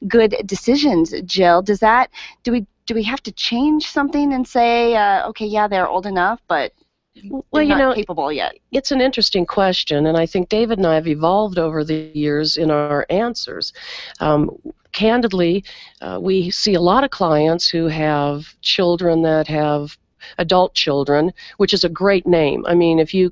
good decisions. Jill, do we have to change something and say, okay, yeah, they're old enough, but they're not capable yet? It's an interesting question, and I think David and I have evolved over the years in our answers. Candidly, we see a lot of clients who have children that have adult children, which is a great name. I mean, if you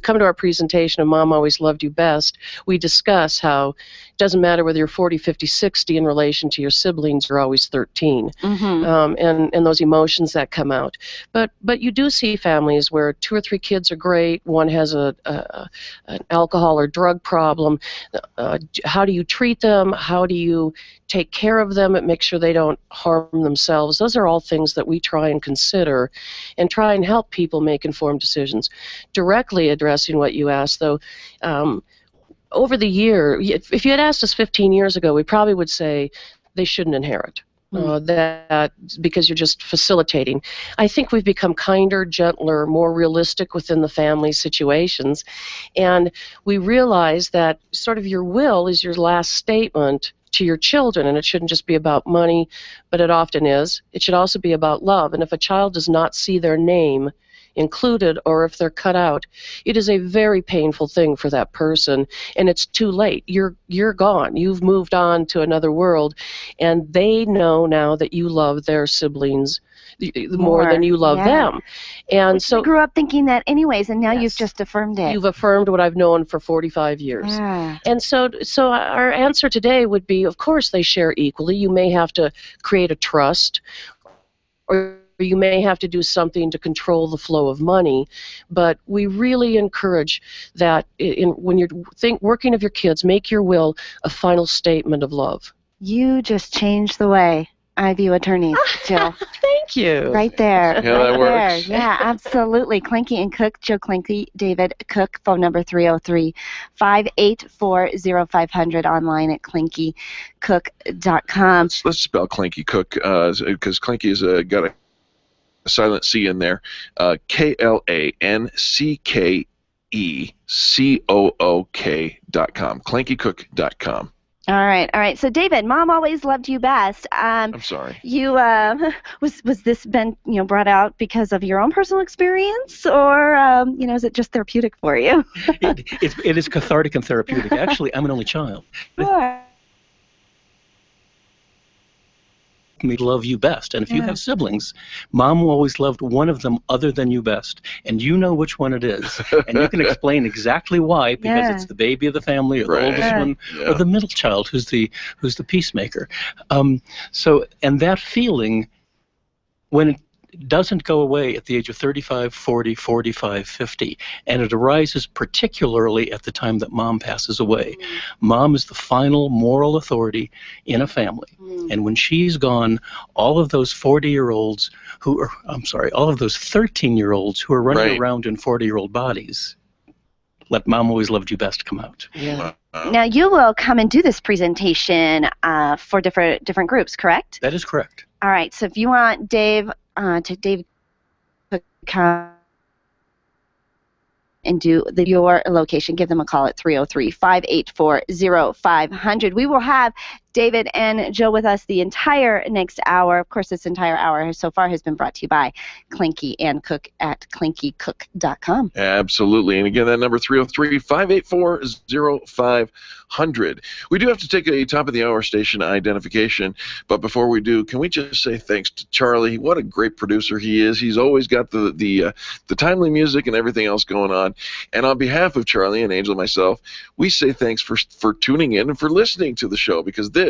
come to our presentation of Mom Always Loved You Best, we discuss how it doesn't matter whether you're 40, 50, 60 in relation to your siblings, you're always 13. And those emotions that come out. But you do see families where 2 or 3 kids are great, one has an alcohol or drug problem. How do you treat them? How do you take care of them and make sure they don't harm themselves? Those are all things that we try and consider and try and help people make informed decisions. Directly addressing what you asked, though, over the year, if you had asked us 15 years ago, we probably would say they shouldn't inherit. That because you're just facilitating. I think we've become kinder, gentler, more realistic within the family situations, and we realize that sort of your will is your last statement to your children, and it shouldn't just be about money, but it often is. It should also be about love, and if a child does not see their name included or if they're cut out, it is a very painful thing for that person, and it's too late. You're gone. You've moved on to another world, and they know now that you love their siblings more than you love them. And so you grew up thinking that anyways, and now you've just affirmed it. You've affirmed what I've known for 45 years. And so our answer today would be, of course they share equally. You may have to create a trust, or you may have to do something to control the flow of money, but we really encourage that when you're working with your kids, make your will a final statement of love. You just changed the way I view attorneys, Jill. Thank you. Right there. Yeah, that works. Yeah, absolutely. Klancke and Cook, Jill Klancke, David Cook, phone number 303-584-0500, online at klanckecook.com. Let's spell Klancke Cook, because Klancke has got a silent C in there. KLANCKECOOK.com. KlanckeCook.com. All right. So, David, Mom Always Loved You Best. I'm sorry. You was this been brought out because of your own personal experience, or is it just therapeutic for you? It is cathartic and therapeutic. Actually, I'm an only child. Sure. Me love you best, and if you have siblings, Mom always loved one of them other than you best, and you know which one it is, and you can explain exactly why, because it's the baby of the family, or the oldest one, or the middle child who's the peacemaker. And that feeling, when it doesn't go away at the age of 35, 40, 45, 50, and it arises particularly at the time that Mom passes away. Mom is the final moral authority in a family, and when she's gone, all of those 40-year-olds all of those 13-year-olds who are running around in 40-year-old bodies, let Mom Always Loved You Best come out. Now, you will come and do this presentation for different groups, correct? That is correct. All right, so if you want Dave to come and do your location, give them a call at 303-584-0500. We will have David and Jill with us the entire next hour. Of course, this entire hour so far has been brought to you by Klancke and Cook at klanckecook.com. Absolutely. And again, that number 303-584-0500. We do have to take a top-of-the-hour station identification, but before we do, can we just say thanks to Charlie? What a great producer he is. He's always got the timely music and everything else going on. And on behalf of Charlie and Angel and myself, we say thanks for tuning in and for listening to the show, because this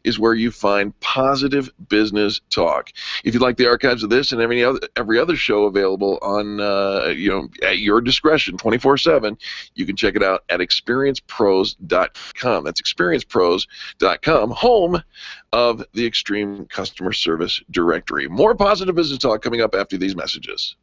is where you find positive business talk. If you'd like the archives of this and every other show available on at your discretion 24/7, you can check it out at experiencepros.com. That's experiencepros.com, home of the Extreme Customer Service Directory. More positive business talk coming up after these messages.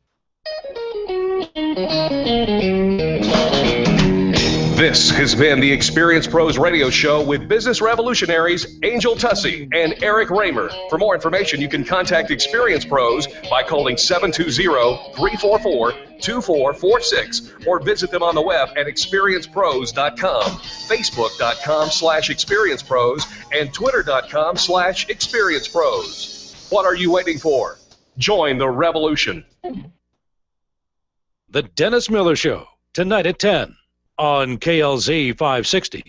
This has been the Experience Pros Radio Show with business revolutionaries Angel Tussey and Eric Raymer. For more information, you can contact Experience Pros by calling 720-344-2446 or visit them on the web at experiencepros.com, facebook.com/experiencepros, and twitter.com/experiencepros. What are you waiting for? Join the revolution. The Dennis Miller Show, tonight at 10 on KLZ 560.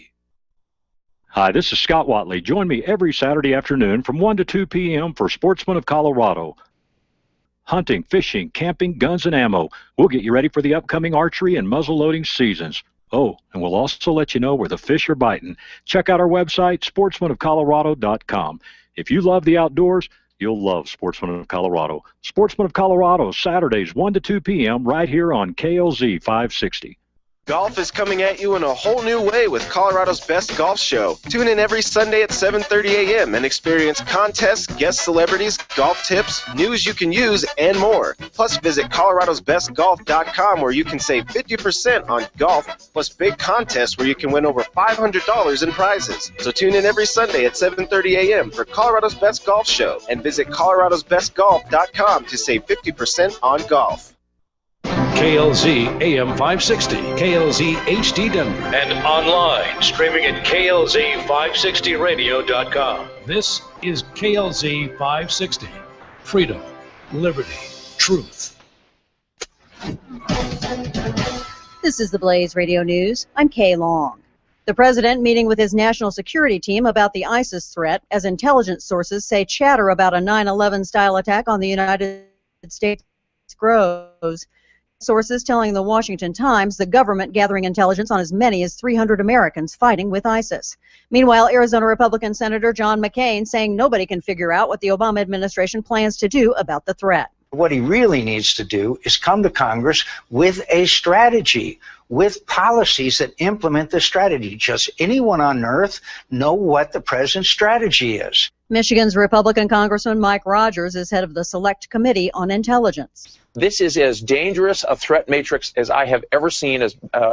Hi, this is Scott Watley. Join me every Saturday afternoon from 1 to 2 p.m. for Sportsman of Colorado. Hunting, fishing, camping, guns, and ammo. We'll get you ready for the upcoming archery and muzzle-loading seasons. Oh, and we'll also let you know where the fish are biting. Check out our website, sportsmanofcolorado.com. If you love the outdoors, you'll love Sportsman of Colorado. Sportsman of Colorado, Saturdays 1 to 2 p.m. right here on KLZ 560. Golf is coming at you in a whole new way with Colorado's Best Golf Show. Tune in every Sunday at 7:30 a.m. and experience contests, guest celebrities, golf tips, news you can use, and more. Plus, visit coloradosbestgolf.com where you can save 50% on golf, plus big contests where you can win over $500 in prizes. So tune in every Sunday at 7:30 a.m. for Colorado's Best Golf Show and visit coloradosbestgolf.com to save 50% on golf. KLZ AM 560, KLZ HD Denver, and online streaming at KLZ560radio.com. This is KLZ 560. Freedom, liberty, truth. This is the Blaze Radio News. I'm Kay Long. The president meeting with his national security team about the ISIS threat as intelligence sources say chatter about a 9/11 style attack on the United States grows. Sources telling the Washington Times the government gathering intelligence on as many as 300 Americans fighting with ISIS. Meanwhile, Arizona Republican Senator John McCain saying nobody can figure out what the Obama administration plans to do about the threat. What he really needs to do is come to Congress with a strategy, with policies that implement the strategy. Does anyone on earth know what the president's strategy is? Michigan's Republican Congressman Mike Rogers is head of the Select Committee on Intelligence. This is as dangerous a threat matrix as I have ever seen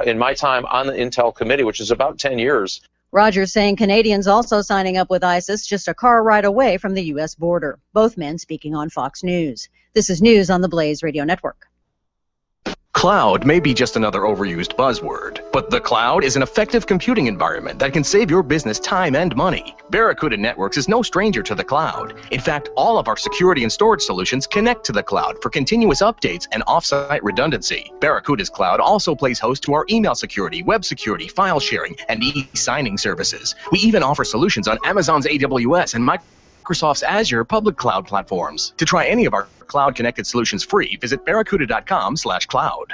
in my time on the Intel Committee, which is about 10 years. Rogers saying Canadians also signing up with ISIS just a car ride away from the U.S. border. Both men speaking on Fox News. This is news on the Blaze Radio Network. Cloud may be just another overused buzzword, but the cloud is an effective computing environment that can save your business time and money. Barracuda Networks is no stranger to the cloud. In fact, all of our security and storage solutions connect to the cloud for continuous updates and off-site redundancy. Barracuda's cloud also plays host to our email security, web security, file sharing, and e-signing services. We even offer solutions on Amazon's AWS and Microsoft's Azure public cloud platforms. To try any of our cloud-connected solutions free, visit barracuda.com/cloud.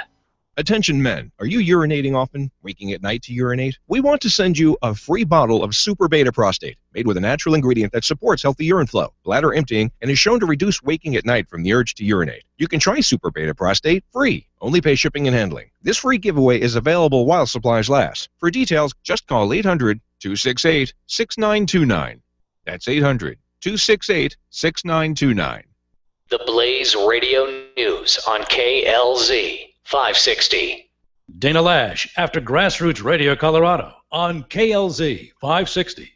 Attention men, are you urinating often, waking at night to urinate? We want to send you a free bottle of Super Beta Prostate, made with a natural ingredient that supports healthy urine flow, bladder emptying, and is shown to reduce waking at night from the urge to urinate. You can try Super Beta Prostate free. Only pay shipping and handling. This free giveaway is available while supplies last. For details, just call 800-268-6929. That's 800-268-6929. The Blaze Radio News on KLZ 560. Dana Lash after Grassroots Radio Colorado on KLZ 560.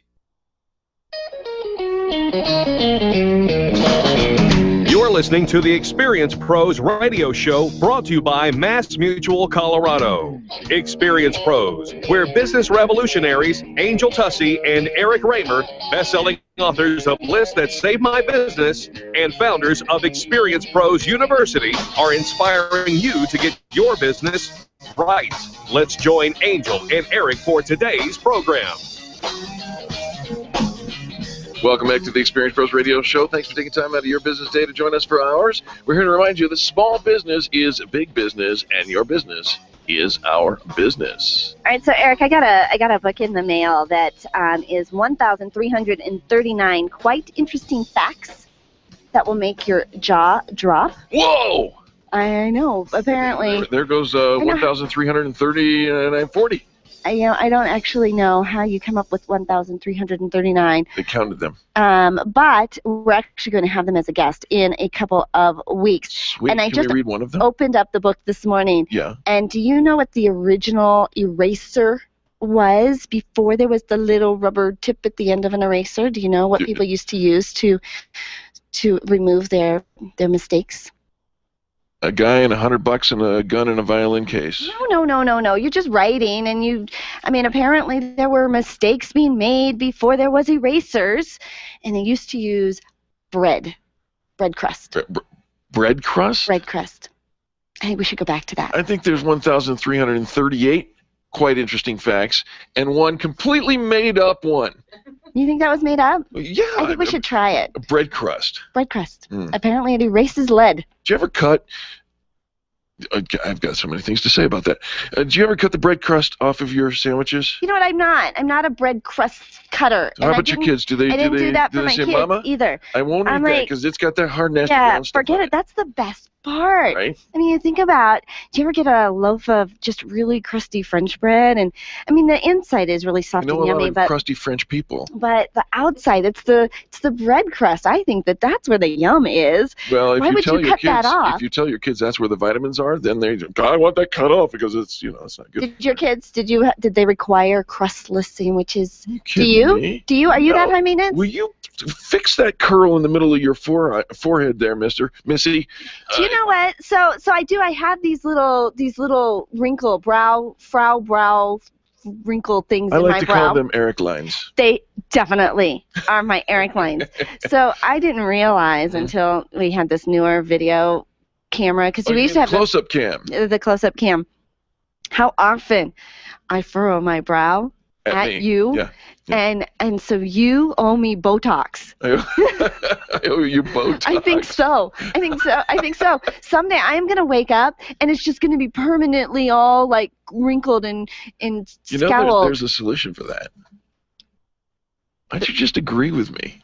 You're listening to the Experience Pros Radio Show, brought to you by Mass Mutual Colorado. Experience Pros, where business revolutionaries Angel Tussey and Eric Raymer, best-selling authors of Lists That Saved My Business and founders of Experience Pros University, are inspiring you to get your business right. Let's join Angel and Eric for today's program. Welcome back to the Experience Pros Radio Show. Thanks for taking time out of your business day to join us for ours. We're here to remind you that small business is big business, and your business is our business. All right, so Eric, I got a book in the mail that is 1,339 quite interesting facts that will make your jaw drop. Whoa! I know. Apparently, there goes 1,330 and 40. I don't actually know how you come up with 1,339. They counted them. But we're actually going to have them as a guest in a couple of weeks. Sweet. And I Can just we read one of them? opened up the book this morning. Yeah. And do you know what the original eraser was before there was the little rubber tip at the end of an eraser? Do you know what people used to use to remove their mistakes? A guy and $100 and a gun and a violin case. No. You're just writing, and apparently there were mistakes being made before there was erasers, and they used to use bread crust. Bread crust? Bread crust. I think we should go back to that. I think there's 1,338 quite interesting facts, and one completely made up one. You think that was made up? Yeah. I think we should try it. Bread crust. Bread crust. Apparently it erases lead. Did you ever cut... I've got so many things to say about that. Did you ever cut the bread crust off of your sandwiches? You know what? I'm not. I'm not a bread crust cutter. How about your kids? I didn't do that for my say, kids Mama? either. I won't eat that because it's got that hard, nasty brown stuff. Forget it. That's the best part. Right? I mean, you think about, do you ever get a loaf of just really crusty French bread? And I mean, the inside is really soft and yummy, but crusty French people. But the outside, it's the bread crust. I think that's where the yum is. Well, if Why would you cut that off? If you tell your kids that's where the vitamins are, then they I want that cut off because it's it's not good. Did your kids? Did they require crustless sandwiches? Do you? Do you? Are you that high maintenance? Will you fix that curl in the middle of your forehead there, Missy? Do you know what? So I do. I have these little brow wrinkle things in my brow. I like to call them Eric lines. They definitely are my Eric lines. So I didn't realize until we had this newer video camera, because we used to have close-up cam. The close-up cam. How often I furrow my brow at you. Yeah. And so you owe me Botox. I owe you Botox. I think so. Someday I am going to wake up and it's just going to be permanently all like wrinkled and scowled. There's a solution for that. Why don't you just agree with me?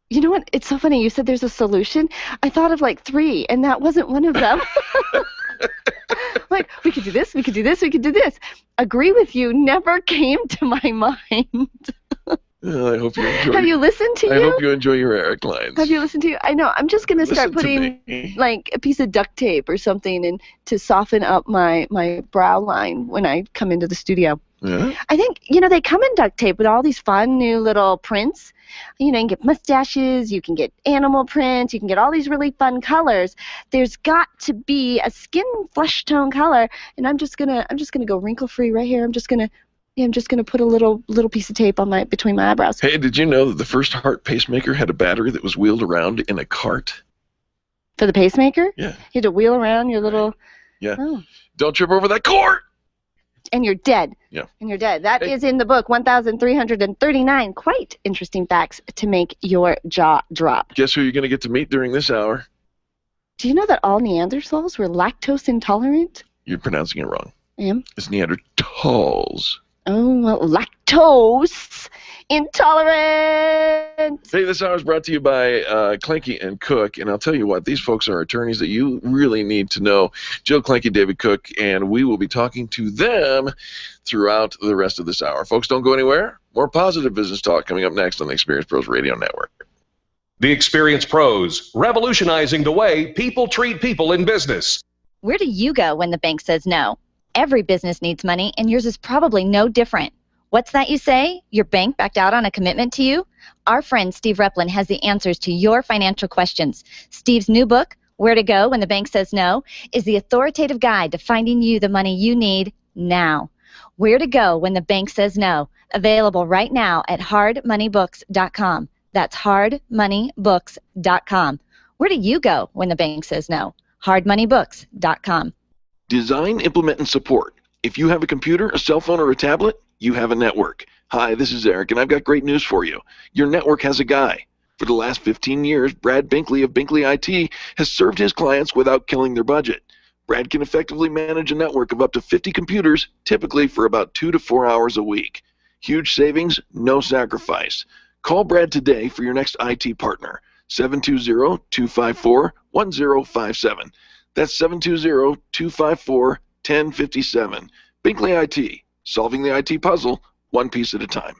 You know what? It's so funny. You said there's a solution. I thought of like 3, and that wasn't one of them. Like, we could do this, we could do this, we could do this. Agree with you never came to my mind. Well, I hope you enjoy. Have you listened to you? I hope you enjoy your Eric lines. Have you listened to you? I know. I'm just going to start putting like a piece of duct tape or something and to soften up my brow line when I come into the studio. Yeah. I think, they come in duct tape with all these fun new little prints. You can get mustaches, you can get animal prints, you can get all these really fun colors. There's got to be a skin flesh tone color, and I'm just gonna go wrinkle free right here. I'm just gonna put a little piece of tape on between my eyebrows. Hey, did you know that the first heart pacemaker had a battery that was wheeled around in a cart? For the pacemaker? Yeah. You had to wheel around your little. Yeah. Oh. Don't trip over that cord. And you're dead. Yeah. And you're dead. That is in the book, 1,339 quite interesting facts to make your jaw drop. Guess who you're going to get to meet during this hour? Do you know that all Neanderthals were lactose intolerant? You're pronouncing it wrong. I am? It's Neanderthals. Oh, well, lactose intolerant. Hey, this hour is brought to you by Klancke and Cook, and I'll tell you what, these folks are attorneys that you really need to know. Jill Klancke, David Cook, and we will be talking to them throughout the rest of this hour. Folks, don't go anywhere. More positive business talk coming up next on the Experience Pros Radio Network. The Experience Pros, revolutionizing the way people treat people in business. Where do you go when the bank says no? Every business needs money, and yours is probably no different. What's that you say? Your bank backed out on a commitment to you? Our friend Steve Replin has the answers to your financial questions. Steve's new book, Where to Go When the Bank Says No, is the authoritative guide to finding you the money you need now. Where to Go When the Bank Says No, available right now at hardmoneybooks.com. That's hardmoneybooks.com. Where do you go when the bank says no? hardmoneybooks.com. Design, implement, and support. If you have a computer, a cell phone, or a tablet, you have a network. Hi, this is Eric, and I've got great news for you. Your network has a guy. For the last 15 years, Brad Binkley of Binkley IT has served his clients without killing their budget. Brad can effectively manage a network of up to 50 computers, typically for about 2 to 4 hours a week. Huge savings, no sacrifice. Call Brad today for your next IT partner, 720-254-1057. That's 720-254-1057. Binkley IT, solving the IT puzzle one piece at a time.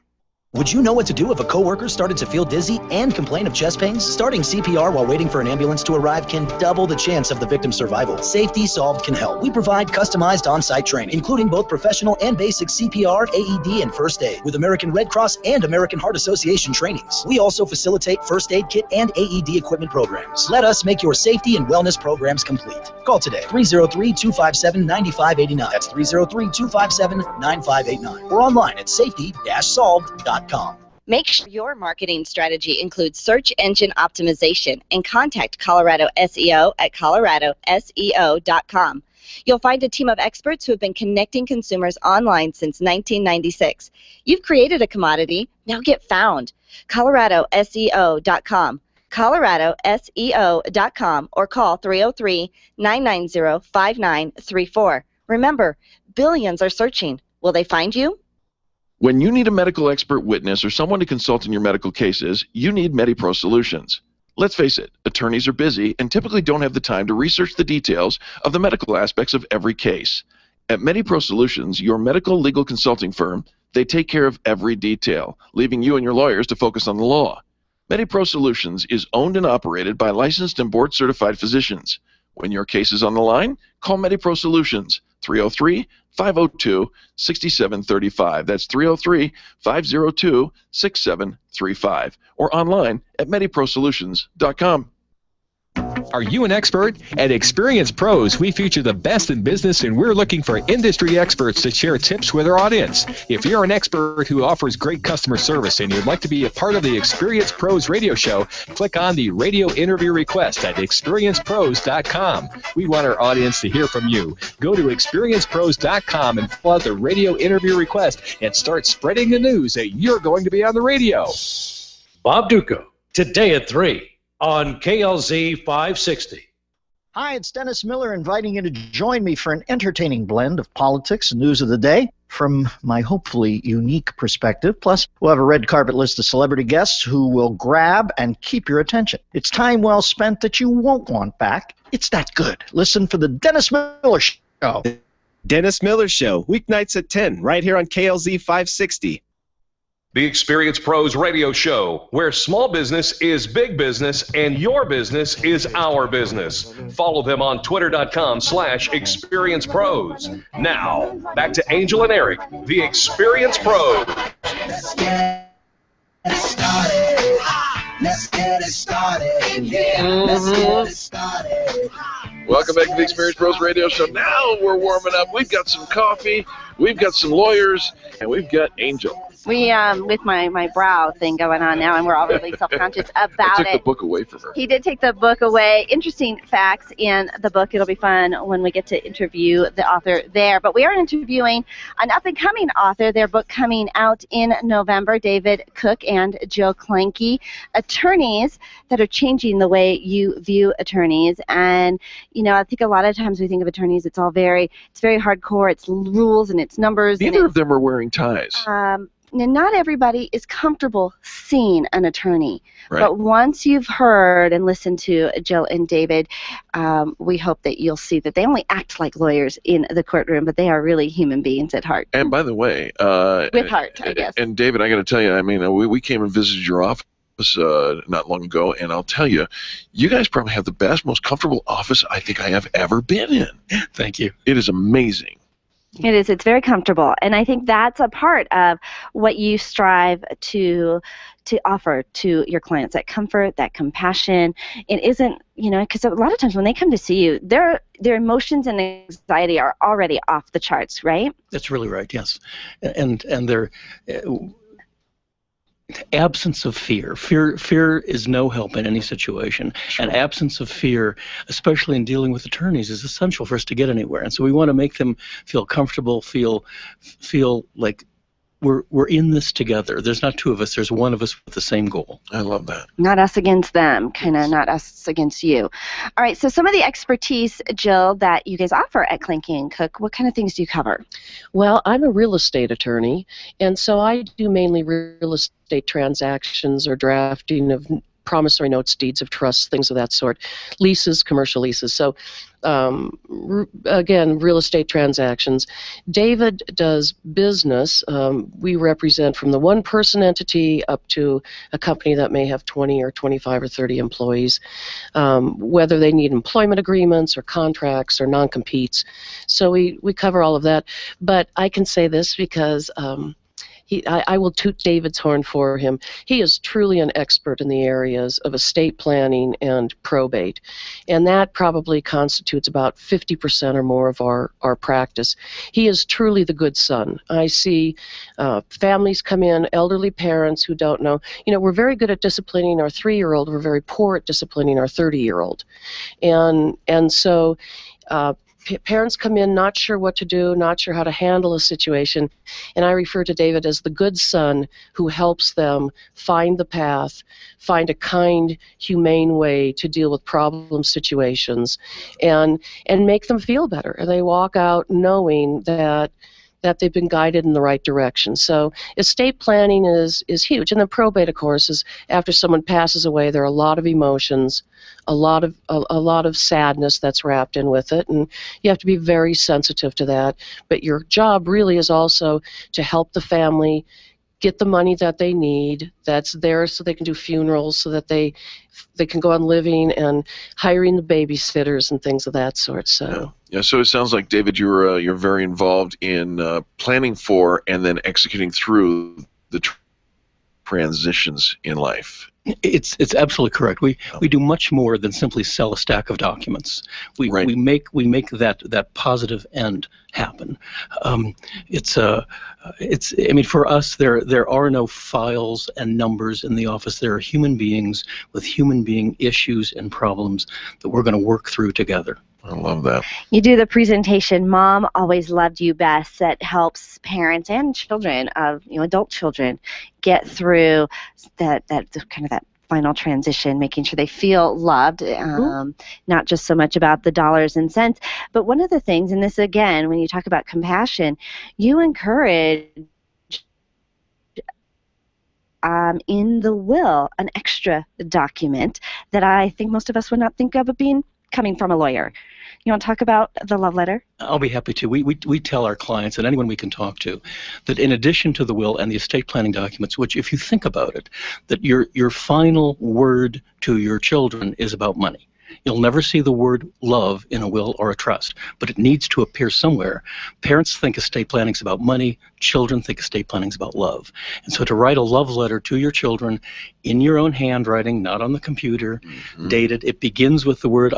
Would you know what to do if a coworker started to feel dizzy and complain of chest pains? Starting CPR while waiting for an ambulance to arrive can double the chance of the victim's survival. Safety Solved can help. We provide customized on-site training, including both professional and basic CPR, AED, and first aid, with American Red Cross and American Heart Association trainings. We also facilitate first aid kit and AED equipment programs. Let us make your safety and wellness programs complete. Call today, 303-257-9589. That's 303-257-9589. Or online at safety-solved.com. Make sure your marketing strategy includes search engine optimization and contact Colorado SEO at coloradoseo.com. You'll find a team of experts who have been connecting consumers online since 1996. You've created a commodity, now get found. coloradoseo.com. coloradoseo.com or call 303-990-5934. Remember, billions are searching. Will they find you? When you need a medical expert witness or someone to consult in your medical cases, you need MediPro Solutions. Let's face it, attorneys are busy and typically don't have the time to research the details of the medical aspects of every case. At MediPro Solutions, your medical legal consulting firm, they take care of every detail, leaving you and your lawyers to focus on the law. MediPro Solutions is owned and operated by licensed and board-certified physicians. When your case is on the line, call MediPro Solutions, 303-502-6735. That's 303-502-6735. Or online at mediprosolutions.com. Are you an expert? At Experience Pros, we feature the best in business, and we're looking for industry experts to share tips with our audience. If you're an expert who offers great customer service and you'd like to be a part of the Experience Pros radio show, click on the radio interview request at experiencepros.com. We want our audience to hear from you. Go to experiencepros.com and fill out the radio interview request and start spreading the news that you're going to be on the radio. Bob Duco, today at 3 on KLZ 560. Hi, it's Dennis Miller inviting you to join me for an entertaining blend of politics and news of the day from my hopefully unique perspective. Plus, we'll have a red carpet list of celebrity guests who will grab and keep your attention. It's time well spent that you won't want back. It's that good. Listen for the Dennis Miller Show. Dennis Miller Show, weeknights at 10, right here on KLZ 560. The Experience Pros radio show, where small business is big business and your business is our business. Follow them on twitter.com/experiencepros. Now, back to Angel and Eric, the Experience Pros. Let's get it started. Let's get it started. Yeah, let's get it started. Welcome back to the Experience Pros radio show. Now we're warming up. We've got some coffee, we've got some lawyers, and we've got Angel. We, with my brow thing going on now, and we're all really self-conscious about I took it. the book away from her. He did take the book away. Interesting facts in the book. It'll be fun when we get to interview the author there. But we are interviewing an up-and-coming author, their book coming out in November, David Cook and Joe Klancke, attorneys that are changing the way you view attorneys. And, you know, I think a lot of times we think of attorneys, it's very hardcore. It's rules and it's numbers. Neither of them are wearing ties. And not everybody is comfortable seeing an attorney. Right. But once you've heard and listened to Jill and David, we hope that you'll see that they only act like lawyers in the courtroom, but they are really human beings at heart. And by the way, with heart, I guess. And David, I got to tell you, I mean, we came and visited your office not long ago, and I'll tell you, you guys probably have the best, most comfortable office I think I have ever been in. Thank you. It is amazing. It is. It's very comfortable, and I think that's a part of what you strive to offer to your clients, that comfort, that compassion. It isn't, you know, because a lot of times when they come to see you, their emotions and anxiety are already off the charts, right? That's really right, yes. And their absence of fear. Fear is no help in any situation. Sure. And absence of fear, especially in dealing with attorneys, is essential for us to get anywhere. And so we want to make them feel comfortable, feel like we're in this together. There's not two of us. There's one of us with the same goal. I love that. Not us against them, kind of not us against you. All right, so some of the expertise, Jill, that you guys offer at Klancke and Cook, what kind of things do you cover? Well, I'm a real estate attorney, and so I do mainly real estate transactions or drafting of promissory notes, deeds of trust, things of that sort, leases, commercial leases. So again, real estate transactions. David does business. We represent from the one-person entity up to a company that may have 20 or 25 or 30 employees, whether they need employment agreements or contracts or non-competes. So we cover all of that. But I can say this because I will toot David's horn for him. He is truly an expert in the areas of estate planning and probate, and that probably constitutes about 50% or more of our practice. He is truly the good son. I see families come in, elderly parents who don't know. We're very good at disciplining our 3-year-old. We're very poor at disciplining our 30-year-old. And so parents come in not sure what to do, not sure how to handle a situation, and I refer to David as the good son who helps them find the path, find a kind, humane way to deal with problem situations, and make them feel better. And they walk out knowing that they've been guided in the right direction. So estate planning is huge. And then probate, of course, is after someone passes away, there are a lot of emotions, a lot of sadness that's wrapped in with it, and you have to be very sensitive to that. But your job really is also to help the family get the money that they need that's there so they can do funerals, so that they can go on living and hiring the babysitters and things of that sort. So yeah, so it sounds like, David, you're very involved in planning for and then executing through the transitions in life. It's absolutely correct. We do much more than simply sell a stack of documents. We make that positive end happen. For us, there are no files and numbers in the office. There are human beings with human being issues and problems that we're going to work through together. I love that. You do the presentation, Mom Always Loved You Best, that helps parents and children of adult children get through that kind of that final transition, making sure they feel loved, not just so much about the dollars and cents. But one of the things, and this again, when you talk about compassion, you encourage in the will an extra document that I think most of us would not think of coming from a lawyer. You want to talk about the love letter? I'll be happy to. We tell our clients and anyone we can talk to that in addition to the will and the estate planning documents, which if you think about it, that your final word to your children is about money. You'll never see the word love in a will or a trust, but it needs to appear somewhere. Parents think estate planning is about money. Children think estate planning is about love. And so to write a love letter to your children in your own handwriting, not on the computer, dated, it begins with the words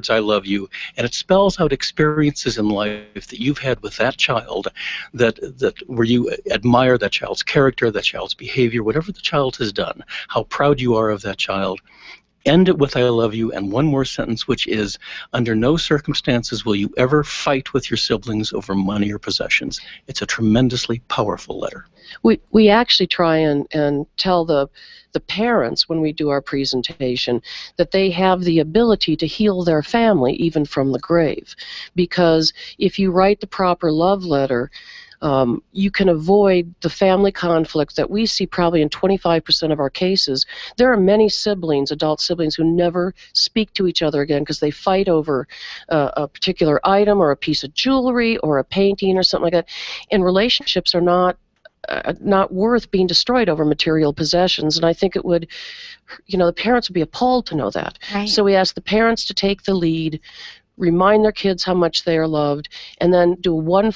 I love you, and it spells out experiences in life that you've had with that child that where you admire that child's character, that child's behavior, whatever the child has done, how proud you are of that child. End it with I love you, and one more sentence, which is, under no circumstances will you ever fight with your siblings over money or possessions. It's a tremendously powerful letter. We actually try and tell the parents when we do our presentation that they have the ability to heal their family even from the grave. Because if you write the proper love letter, you can avoid the family conflict that we see probably in 25% of our cases. There are many siblings, adult siblings, who never speak to each other again because they fight over a particular item or a piece of jewelry or a painting or something like that. And relationships are not worth being destroyed over material possessions. And I think it would, the parents would be appalled to know that. Right. So we ask the parents to take the lead, remind their kids how much they are loved, and then do one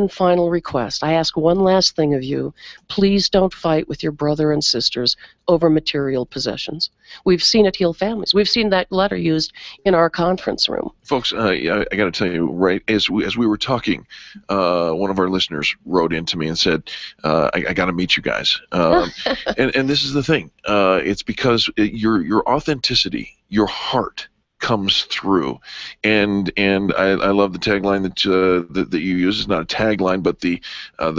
final request. I ask one last thing of you. Please don't fight with your brother and sisters over material possessions. We've seen it heal families. We've seen that letter used in our conference room. Folks, I got to tell you, right, as we were talking, one of our listeners wrote in to me and said, I got to meet you guys. And this is the thing. It's because your authenticity, your heart, comes through, and I love the tagline that you use. It's not a tagline, but the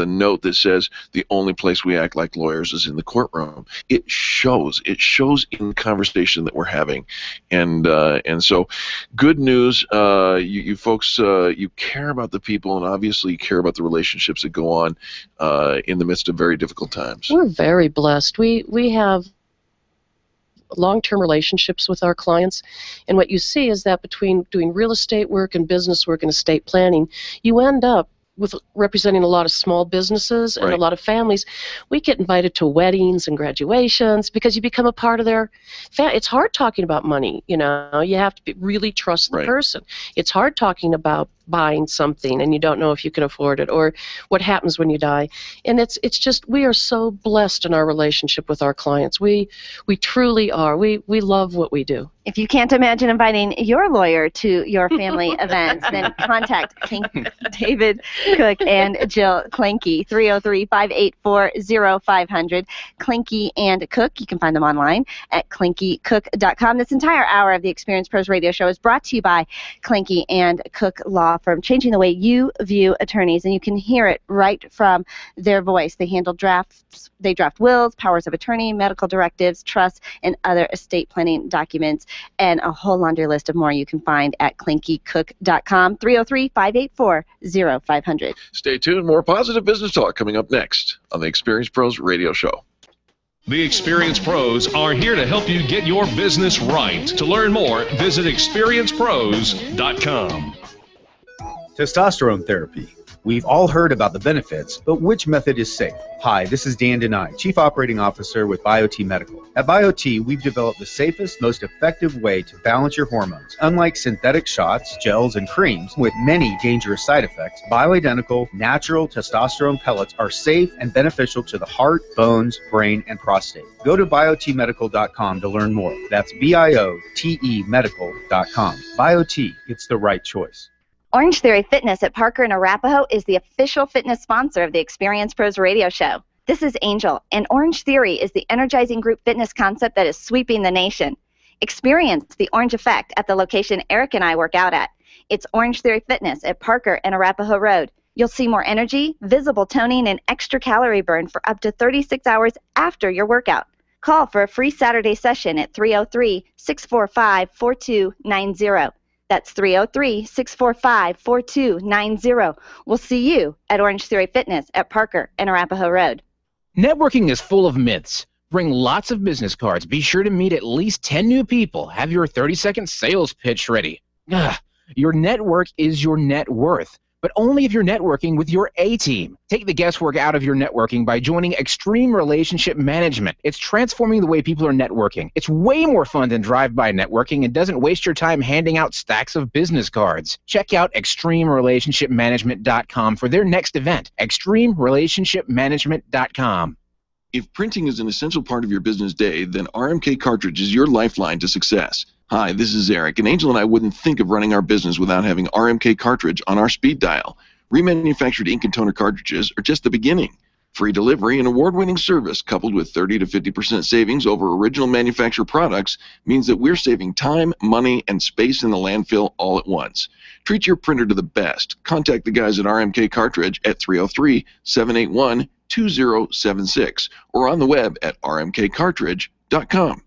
note that says the only place we act like lawyers is in the courtroom. It shows in the conversation that we're having, and so good news. You folks, you care about the people, and obviously you care about the relationships that go on in the midst of very difficult times. We're very blessed. We have long-term relationships with our clients. And what you see is that between doing real estate work and business work and estate planning, you end up with representing a lot of small businesses and a lot of families. We get invited to weddings and graduations because you become a part of their family. It's hard talking about money, you know. You have to really trust the person. It's hard talking about buying something and you don't know if you can afford it, or what happens when you die. And it's just, we are so blessed in our relationship with our clients. We truly are. We love what we do. If you can't imagine inviting your lawyer to your family events, then contact David Cook and Jill Klancke, 303-584-0500. Klancke and Cook. You can find them online at klanckecook.com. This entire hour of the Experience Pros Radio Show is brought to you by Klancke and Cook Law Firm, changing the way you view attorneys, and you can hear it right from their voice. They handle drafts. They draft wills, powers of attorney, medical directives, trusts, and other estate planning documents, and a whole laundry list of more you can find at klanckecook.com, 303-584-0500. Stay tuned. More positive business talk coming up next on the Experience Pros Radio Show. The Experience Pros are here to help you get your business right. To learn more, visit experiencepros.com. Testosterone therapy. We've all heard about the benefits, but which method is safe? Hi, this is Dan Denai, Chief Operating Officer with BioT Medical. At BioT, we've developed the safest, most effective way to balance your hormones. Unlike synthetic shots, gels, and creams with many dangerous side effects, bioidentical, natural testosterone pellets are safe and beneficial to the heart, bones, brain, and prostate. Go to biotmedical.com to learn more. That's BIOTE medical.com. BioT, it's the right choice. Orange Theory Fitness at Parker and Arapahoe is the official fitness sponsor of the Experience Pros Radio Show. This is Angel, and Orange Theory is the energizing group fitness concept that is sweeping the nation. Experience the Orange Effect at the location Eric and I work out at. It's Orange Theory Fitness at Parker and Arapahoe Road. You'll see more energy, visible toning, and extra calorie burn for up to 36 hours after your workout. Call for a free Saturday session at 303-645-4290. That's 303-645-4290. We'll see you at Orange Theory Fitness at Parker and Arapahoe Road. Networking is full of myths. Bring lots of business cards. Be sure to meet at least 10 new people. Have your 30-second sales pitch ready. Your network is your net worth, but only if you're networking with your A-team. Take the guesswork out of your networking by joining Extreme Relationship Management. It's transforming the way people are networking. It's way more fun than drive-by networking and doesn't waste your time handing out stacks of business cards. Check out ExtremeRelationshipManagement.com for their next event. ExtremeRelationshipManagement.com. If printing is an essential part of your business day, then RMK Cartridge is your lifeline to success. Hi, this is Eric, and Angel and I wouldn't think of running our business without having RMK Cartridge on our speed dial. Remanufactured ink and toner cartridges are just the beginning. Free delivery and award-winning service coupled with 30 to 50% savings over original manufacturer products means that we're saving time, money, and space in the landfill all at once. Treat your printer to the best. Contact the guys at RMK Cartridge at 303-781-2076 or on the web at rmkcartridge.com.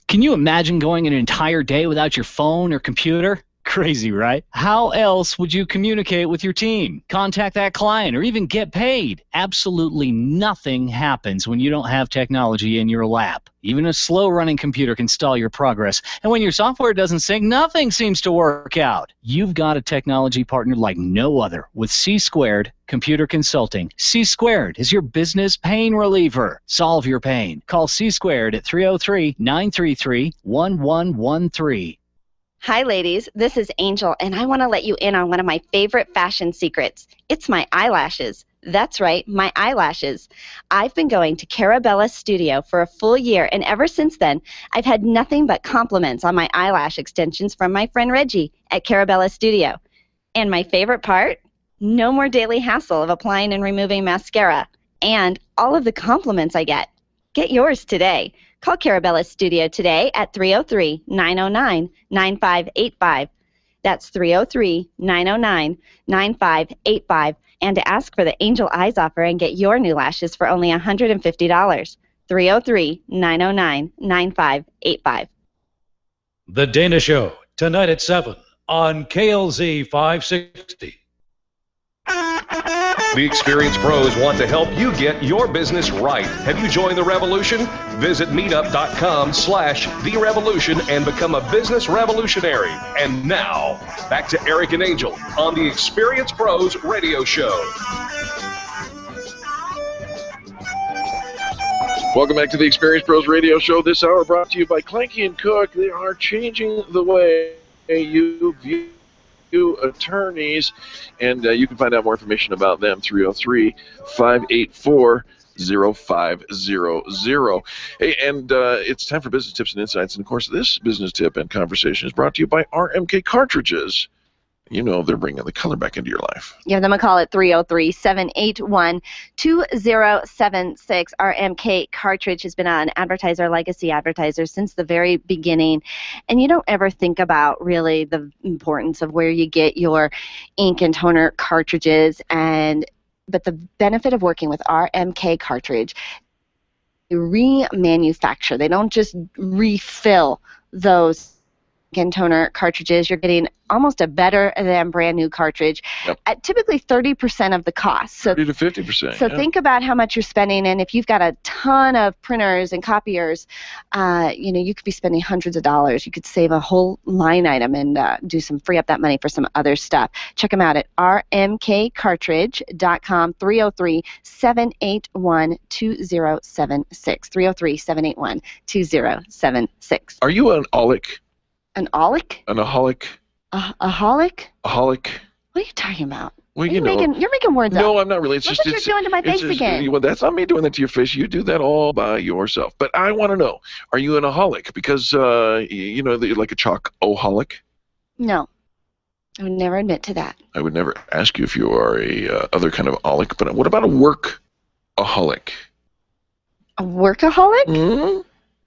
Can you imagine going an entire day without your phone or computer? Crazy, right? How else would you communicate with your team, contact that client, or even get paid? Absolutely nothing happens when you don't have technology in your lap. Even a slow-running computer can stall your progress. And when your software doesn't sync, nothing seems to work out. You've got a technology partner like no other with C-Squared Computer Consulting. C-Squared is your business pain reliever. Solve your pain. Call C-Squared at 303-933-1113. Hi, ladies. This is Angel, and I want to let you in on one of my favorite fashion secrets. It's my eyelashes. That's right, my eyelashes. I've been going to Carabella's studio for a full year, and ever since then, I've had nothing but compliments on my eyelash extensions from my friend Reggie at Carabella's studio. And my favorite part? No more daily hassle of applying and removing mascara. And all of the compliments I get. Get yours today. Call Carabella's studio today at 303-909-9585. That's 303-909-9585. And to ask for the Angel Eyes offer and get your new lashes for only $150. 303-909-9585. The Dana Show, tonight at 7 on KLZ 560. The Experience Pros want to help you get your business right. Have you joined the revolution? Visit meetup.com/therevolution and become a business revolutionary. And now, back to Eric and Angel on the Experience Pros radio show. Welcome back to the Experience Pros radio show. This hour brought to you by Klancke and Cook. They are changing the way you view attorneys, and you can find out more information about them 303-584-0500. Hey, and it's time for business tips and insights, and of course this business tip and conversation is brought to you by RMK Cartridges. You know they're bringing the color back into your life. Give them a call at 303-781-2076. RMK Cartridge has been an advertiser, legacy advertiser since the very beginning. And you don't ever think about really the importance of where you get your ink and toner cartridges. But the benefit of working with RMK Cartridge, they remanufacture. They don't just refill those ink and toner cartridges. You're getting almost a better than brand new cartridge at typically 30% of the cost. So 30 to 50%. So think about how much you're spending, and if you've got a ton of printers and copiers, you could be spending hundreds of dollars. You could save a whole line item and free up that money for some other stuff. Check them out at rmkcartridge.com, 303-781-2076, 303-781-2076. Are you an aholic? An aholic? An aholic? A aholic? Aholic. What are you talking about? Well, you're making words up. No, I'm not really. It's Look just what you're doing to my face again. Well, that's not me doing that to your face. You do that all by yourself. But I want to know: are you an aholic? Because you're like a chocoholic. No, I would never admit to that. I would never ask you if you are a other kind of aholic. But what about a workaholic? A workaholic? Mm-hmm.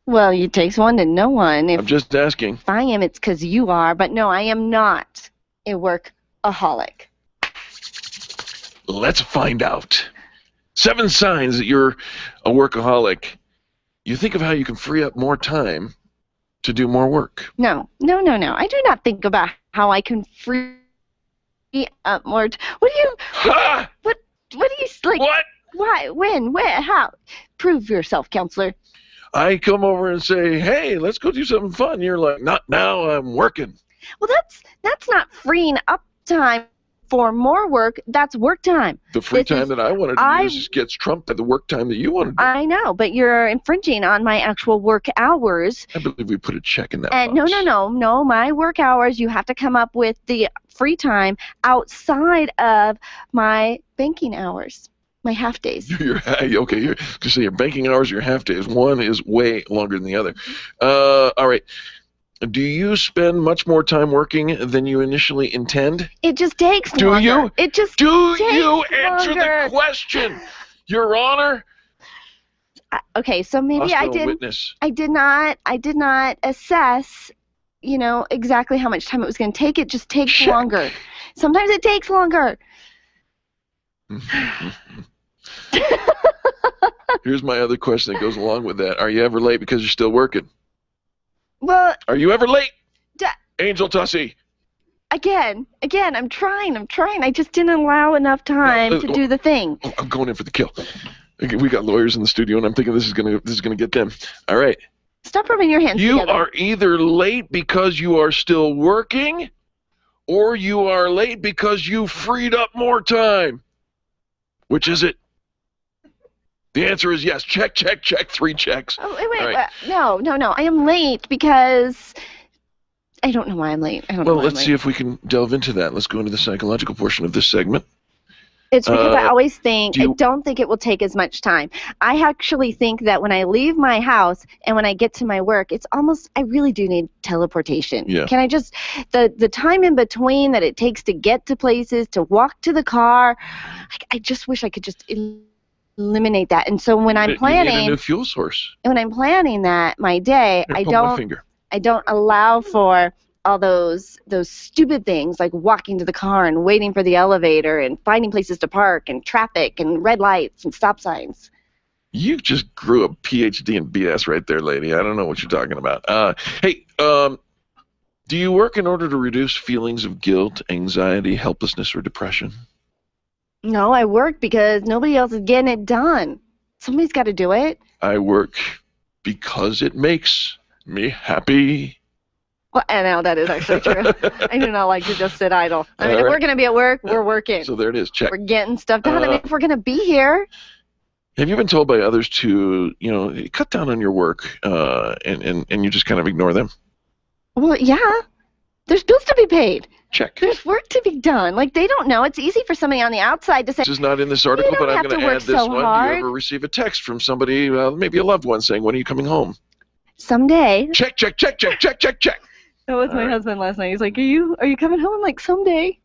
Well, it takes one to know one. I'm just asking. If I am, it's because you are. But no, I am not a workaholic. Let's find out. 7 signs that you're a workaholic. You think of how you can free up more time to do more work. No. I do not think about how I can free up more. What do you? What do you like? What? Why? When? Where? How? Prove yourself, counselor. I come over and say, hey, let's go do something fun. You're like, not now, I'm working. Well, that's not freeing up time for more work. That's work time. The free time that I want to use gets trumped by the work time that you want to do. I know, but you're infringing on my actual work hours. I believe we put a check in that box. No. My work hours, you have to come up with the free time outside of my banking hours. My half days. Your banking hours, your half days. One is way longer than the other. All right. Do you spend much more time working than you initially intend? It just takes longer. Do you? It just Do takes you answer longer. the question, Your Honor? Okay, so maybe I did not assess, exactly how much time it was going to take. It just takes longer. Sometimes it takes longer. Here's my other question that goes along with that. Are you ever late because you're still working? Well, are you ever late? Angel Tussie. Again, I'm trying. I just didn't allow enough time to do the thing. I'm going in for the kill. We got lawyers in the studio, and I'm thinking this is gonna get them. All right. Stop rubbing your hands together. You are either late because you are still working, or you are late because you freed up more time. Which is it? The answer is yes. Check. 3 checks. Oh, wait. Right. No. I am late because I don't know why I'm late. Well, let's see if we can delve into that. Let's go into the psychological portion of this segment. It's because I always think, I don't think it will take as much time. I actually think that when I leave my house and when I get to my work, it's almost, I really do need teleportation. Yeah. Can I just, the time in between that it takes to get to places, to walk to the car, I just wish I could just eliminate that. And so when I'm planning, you need a new fuel source. When I'm planning that, my day, Here, I pull my finger. don't allow for all those stupid things like walking to the car and waiting for the elevator and finding places to park and traffic and red lights and stop signs. You just grew a PhD in BS right there, lady. I don't know what you're talking about. Hey, do you work in order to reduce feelings of guilt, anxiety, helplessness, or depression? No, I work because nobody else is getting it done. Somebody's got to do it. I work because it makes me happy. Well, and now that is actually true. I do not like to just sit idle. I mean, All if right. we're going to be at work, we're working. So there it is. Check. We're getting stuff done. I mean, if we're going to be here. Have you been told by others to, cut down on your work, and you just kind of ignore them? Well, yeah. There's bills to be paid. Check. There's work to be done. Like, they don't know. It's easy for somebody on the outside to say, This is not in this article, "You but don't I'm have going to to add work this so one. Do hard." you ever receive a text from somebody, maybe a loved one, saying, "When are you coming home?" Someday. Check, check, check, check, check, check, check. That was my husband last night. He's like, are you coming home? I'm like, someday.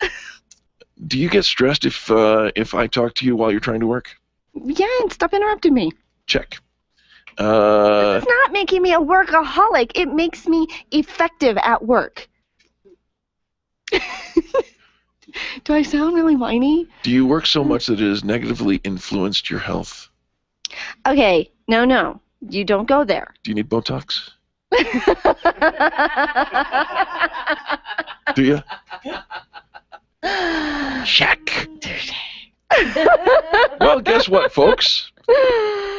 Do you get stressed if I talk to you while you're trying to work? Yeah, and stop interrupting me. Check. It's not making me a workaholic. It makes me effective at work. Do I sound really whiny? Do you work so much that it has negatively influenced your health? Okay, no. You don't go there. Do you need Botox? Do you? Check. Well, guess what, folks?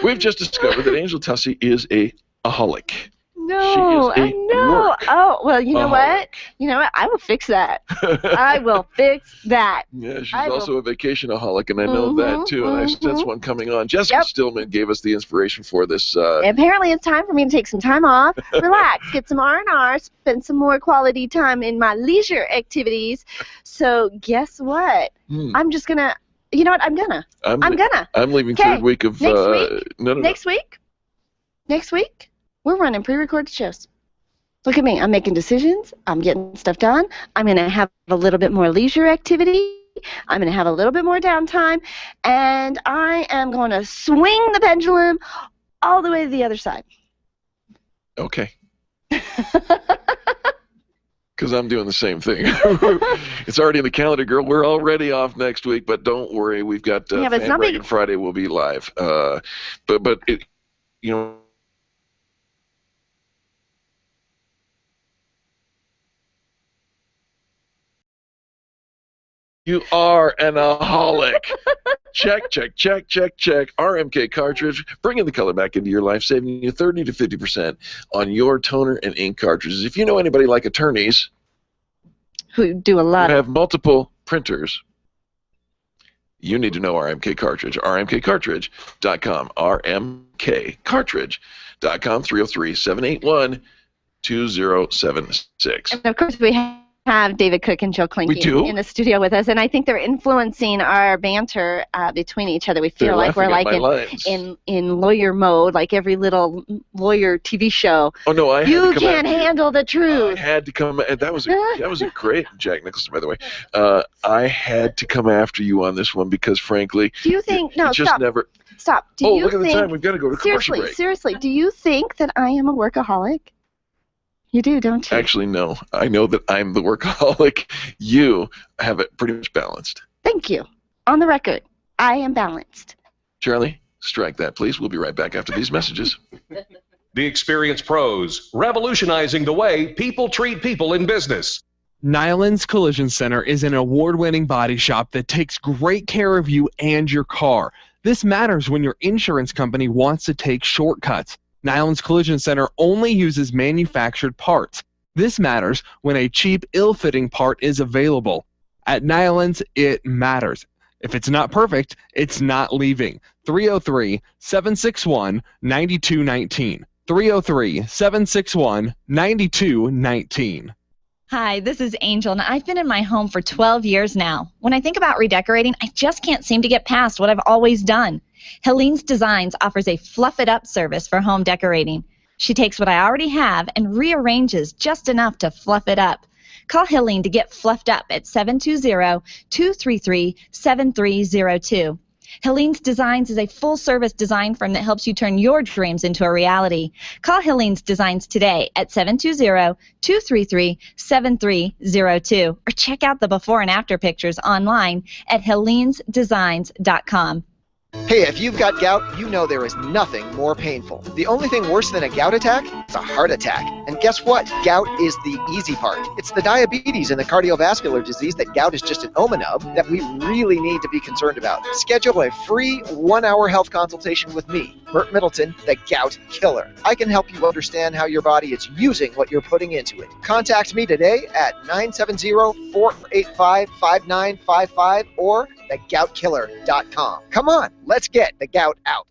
We've just discovered that Angel Tussey is a aholic. No, She is a no. Oh, well, you know what? You know what? I will fix that. I will fix that. Yeah, she's also a vacationaholic, and I know that too, and I sense one coming on. Jessica Stillman gave us the inspiration for this. Apparently, it's time for me to take some time off, relax, get some R&R, spend some more quality time in my leisure activities. So guess what? I'm just gonna. You know what? I'm gonna. I'm leaving 'Kay, third week of. next week. No. Next week, we're running pre-recorded shows. Look at me. I'm making decisions. I'm getting stuff done. I'm going to have a little bit more leisure activity. I'm going to have a little bit more downtime. And I am going to swing the pendulum all the way to the other side. Okay. Because I'm doing the same thing. It's already in the calendar, girl. We're already off next week, but don't worry. We've got Braggin Friday will be live. But it, You are an aholic. Check, check, check, check, check. RMK cartridge, bringing the color back into your life, saving you 30 to 50% on your toner and ink cartridges. If you know anybody like attorneys who do a lot, who have multiple printers, you need to know RMK cartridge. RMKcartridge.com. RMKcartridge.com. 303-781-2076. and of course we have David Cook and Joe Klancke in the studio with us, and I think they're influencing our banter between each other. We feel like we're like in lawyer mode, like every little lawyer TV show. Oh no, you can't handle the truth. I had to come, and that was a great Jack Nicholson, by the way. I had to come after you on this one because, frankly, do you think stop? Do you look at think, the time. We've got to go to commercial break. Seriously, do you think that I am a workaholic? You do, don't you? Actually, no. I know that I'm the workaholic. You have it pretty much balanced. Thank you. On the record, I am balanced. Charlie, strike that, please. We'll be right back after these messages. The Experience Pros, revolutionizing the way people treat people in business. Nyland's Collision Center is an award-winning body shop that takes great care of you and your car. This matters when your insurance company wants to take shortcuts. Nyland's Collision Center only uses manufactured parts. This matters when a cheap, ill-fitting part is available. At Nyland's, it matters. If it's not perfect, it's not leaving. 303-761-9219. 303-761-9219. Hi, this is Angel, and I've been in my home for 12 years now. When I think about redecorating, I just can't seem to get past what I've always done. Helene's Designs offers a fluff-it-up service for home decorating. She takes what I already have and rearranges just enough to fluff it up. Call Helene to get fluffed up at 720-233-7302. Helene's Designs is a full-service design firm that helps you turn your dreams into a reality. Call Helene's Designs today at 720-233-7302 or check out the before and after pictures online at helenesdesigns.com. Hey, if you've got gout, you know there is nothing more painful. The only thing worse than a gout attack is a heart attack. And guess what? Gout is the easy part. It's the diabetes and the cardiovascular disease that gout is just an omen of that we really need to be concerned about. Schedule a free 1-hour health consultation with me, Burt Middleton, the Gout Killer. I can help you understand how your body is using what you're putting into it. Contact me today at 970-485-5955 or thegoutkiller.com. Come on, let's get the gout out.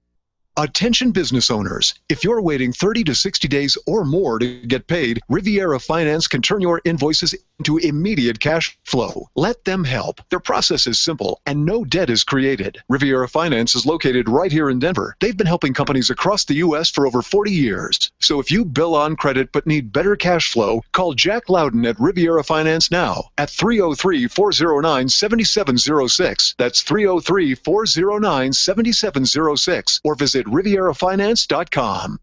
Attention business owners, if you're waiting 30 to 60 days or more to get paid, Riviera Finance can turn your invoices into immediate cash flow. Let them help. Their process is simple and no debt is created. Riviera Finance is located right here in Denver. They've been helping companies across the U.S. for over 40 years. So if you bill on credit but need better cash flow, call Jack Loudon at Riviera Finance now at 303-409-7706. That's 303-409-7706 or visit RivieraFinance.com.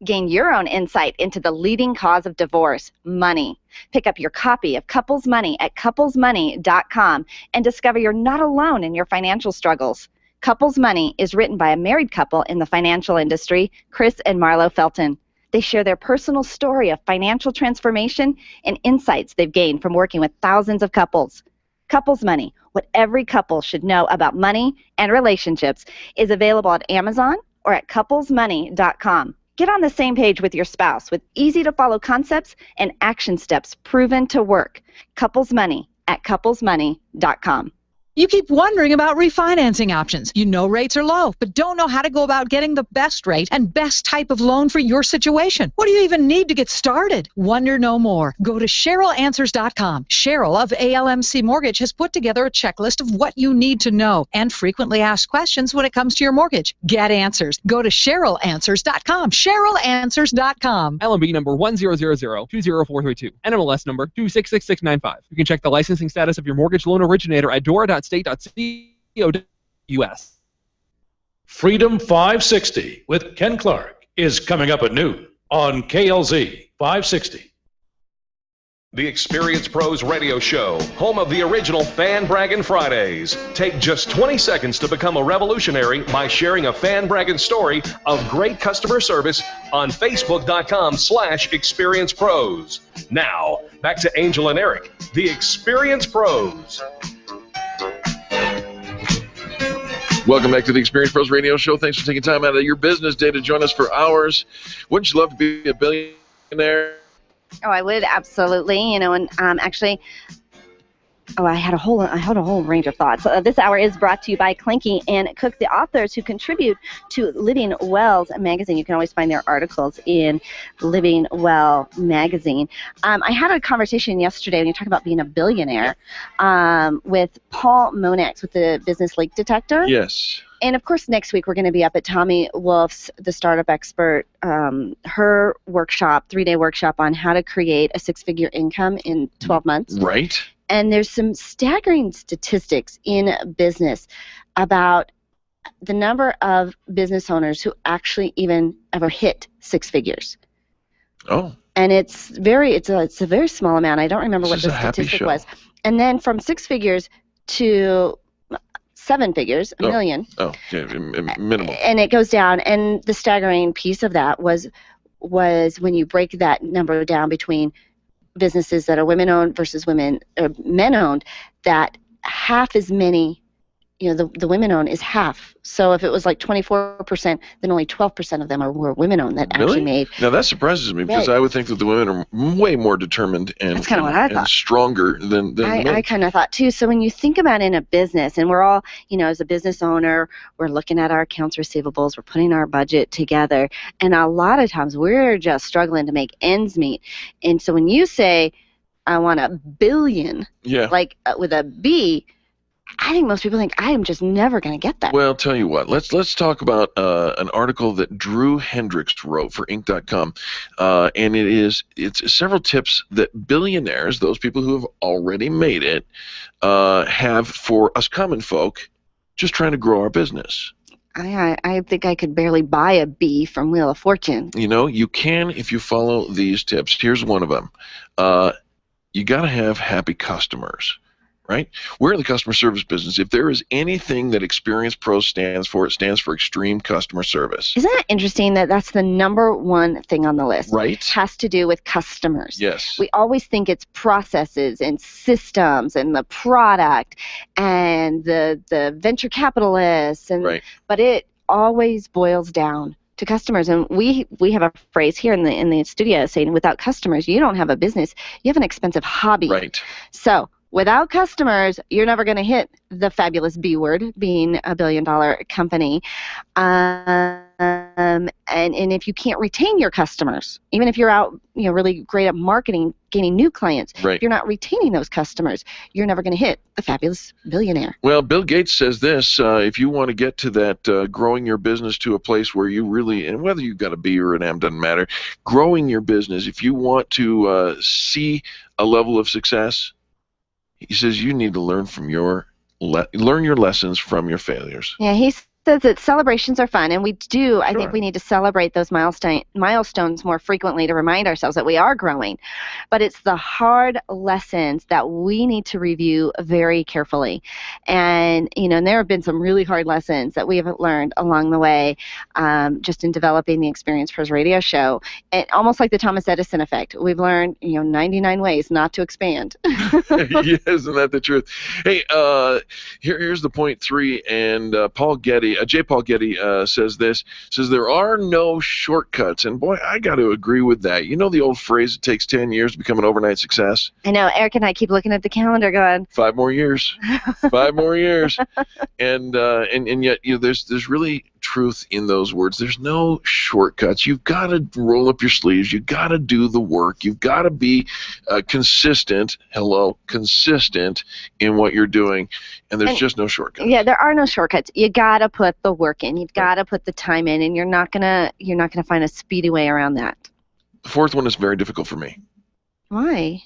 Gain your own insight into the leading cause of divorce, money. Pick up your copy of Couples Money at couplesmoney.com and discover you're not alone in your financial struggles. Couples Money is written by a married couple in the financial industry, Chris and Marlo Felton. They share their personal story of financial transformation and insights they've gained from working with thousands of couples. Couples Money, what every couple should know about money and relationships, is available at Amazon or at couplesmoney.com. Get on the same page with your spouse with easy-to-follow concepts and action steps proven to work. Couples Money at couplesmoney.com. You keep wondering about refinancing options. You know rates are low, but don't know how to go about getting the best rate and best type of loan for your situation. What do you even need to get started? Wonder no more. Go to CherylAnswers.com. Cheryl of ALMC Mortgage has put together a checklist of what you need to know and frequently asked questions when it comes to your mortgage. Get answers. Go to CherylAnswers.com. CherylAnswers.com. LMB number 100020432. NMLS number 266695. You can check the licensing status of your mortgage loan originator at dora.state.co.us. Freedom 560 with Ken Clark is coming up at noon on KLZ 560. The Experience Pros Radio Show, home of the original Fan Braggin' Fridays. Take just 20 seconds to become a revolutionary by sharing a Fan Braggin' story of great customer service on Facebook.com/ExperiencePros. Now, back to Angel and Eric, the Experience Pros. Welcome back to the Experience Pros Radio Show. Thanks for taking time out of your business day to join us for hours. Wouldn't you love to be a billionaire? Oh, I would, absolutely. You know, and actually, I had a whole range of thoughts. This hour is brought to you by Klancke and Cook, the authors who contribute to Living Well's magazine. You can always find their articles in Living Well magazine. I had a conversation yesterday when you talk about being a billionaire with Paul Monax with the Business Leak Detector. Yes. And, of course, next week we're going to be up at Tommy Wolf's, the Startup Expert, her workshop, 3-day workshop on how to create a 6-figure income in 12 months. Right. And there's some staggering statistics in business about the number of business owners who actually even ever hit 6 figures. Oh. And it's a very small amount. I don't remember what the statistic was. And then from 6 figures to 7 figures, a million. Oh, yeah, minimum. And it goes down. And the staggering piece of that was when you break that number down between businesses that are women-owned versus men-owned, that half as many, the women-owned is half. So if it was like 24%, then only 12% of them were women-owned that actually made. Now that surprises me because I would think that the women are way more determined and, that's kind of what I thought. And stronger than the men. I kind of thought too. So when you think about in a business, and we're all, as a business owner, we're looking at our accounts receivables, we're putting our budget together, and a lot of times we're just struggling to make ends meet. And so when you say, I want a billion, like with a B, I think most people think I am just never going to get that. Well, tell you what, let's talk about an article that Drew Hendricks wrote for Inc.com, and it's several tips that billionaires, those people who have already made it, have for us common folk just trying to grow our business. I think I could barely buy a B from Wheel of Fortune. You can if you follow these tips. Here's one of them. You got to have happy customers. right? We're in the customer service business. If there is anything that Experience Pros stands for, it stands for extreme customer service. Isn't that interesting that that's the number one thing on the list? Right. It has to do with customers. Yes. We always think it's processes and systems and the product and the venture capitalists, and but it always boils down to customers. And we have a phrase here in the studio saying, without customers, you don't have a business. You have an expensive hobby. Right. So without customers, you're never going to hit the fabulous B word, being a billion-dollar company. And if you can't retain your customers, even if you're out, really great at marketing, gaining new clients, if you're not retaining those customers, you're never going to hit the fabulous billionaire. Well, Bill Gates says this, if you want to get to that growing your business to a place where you really, and whether you've got a B or an M doesn't matter, growing your business, if you want to see a level of success, he says you need to learn from learn your lessons from your failures. Yeah, he says that celebrations are fun, and we do. I think we need to celebrate those milestones more frequently to remind ourselves that we are growing. But it's the hard lessons that we need to review very carefully. And, and there have been some really hard lessons that we have learned along the way, just in developing the Experience Pros radio show. And almost like the Thomas Edison effect. We've learned, 99 ways not to expand. Yes, isn't that the truth? Hey, here's the point 3, and Paul Getty, J. Paul Getty says this, says there are no shortcuts. And boy, I got to agree with that. You know the old phrase, it takes 10 years to become an overnight success? I know. Eric and I keep looking at the calendar going, 5 more years. 5 more years. And yet, there's really truth in those words. There's no shortcuts. You've got to roll up your sleeves. You've got to do the work. You've got to be consistent in what you're doing. And there's just no shortcuts. Yeah, there are no shortcuts. You got to put the work in. You've got to put the time in, and you're not gonna find a speedy way around that. The 4th one is very difficult for me. Why?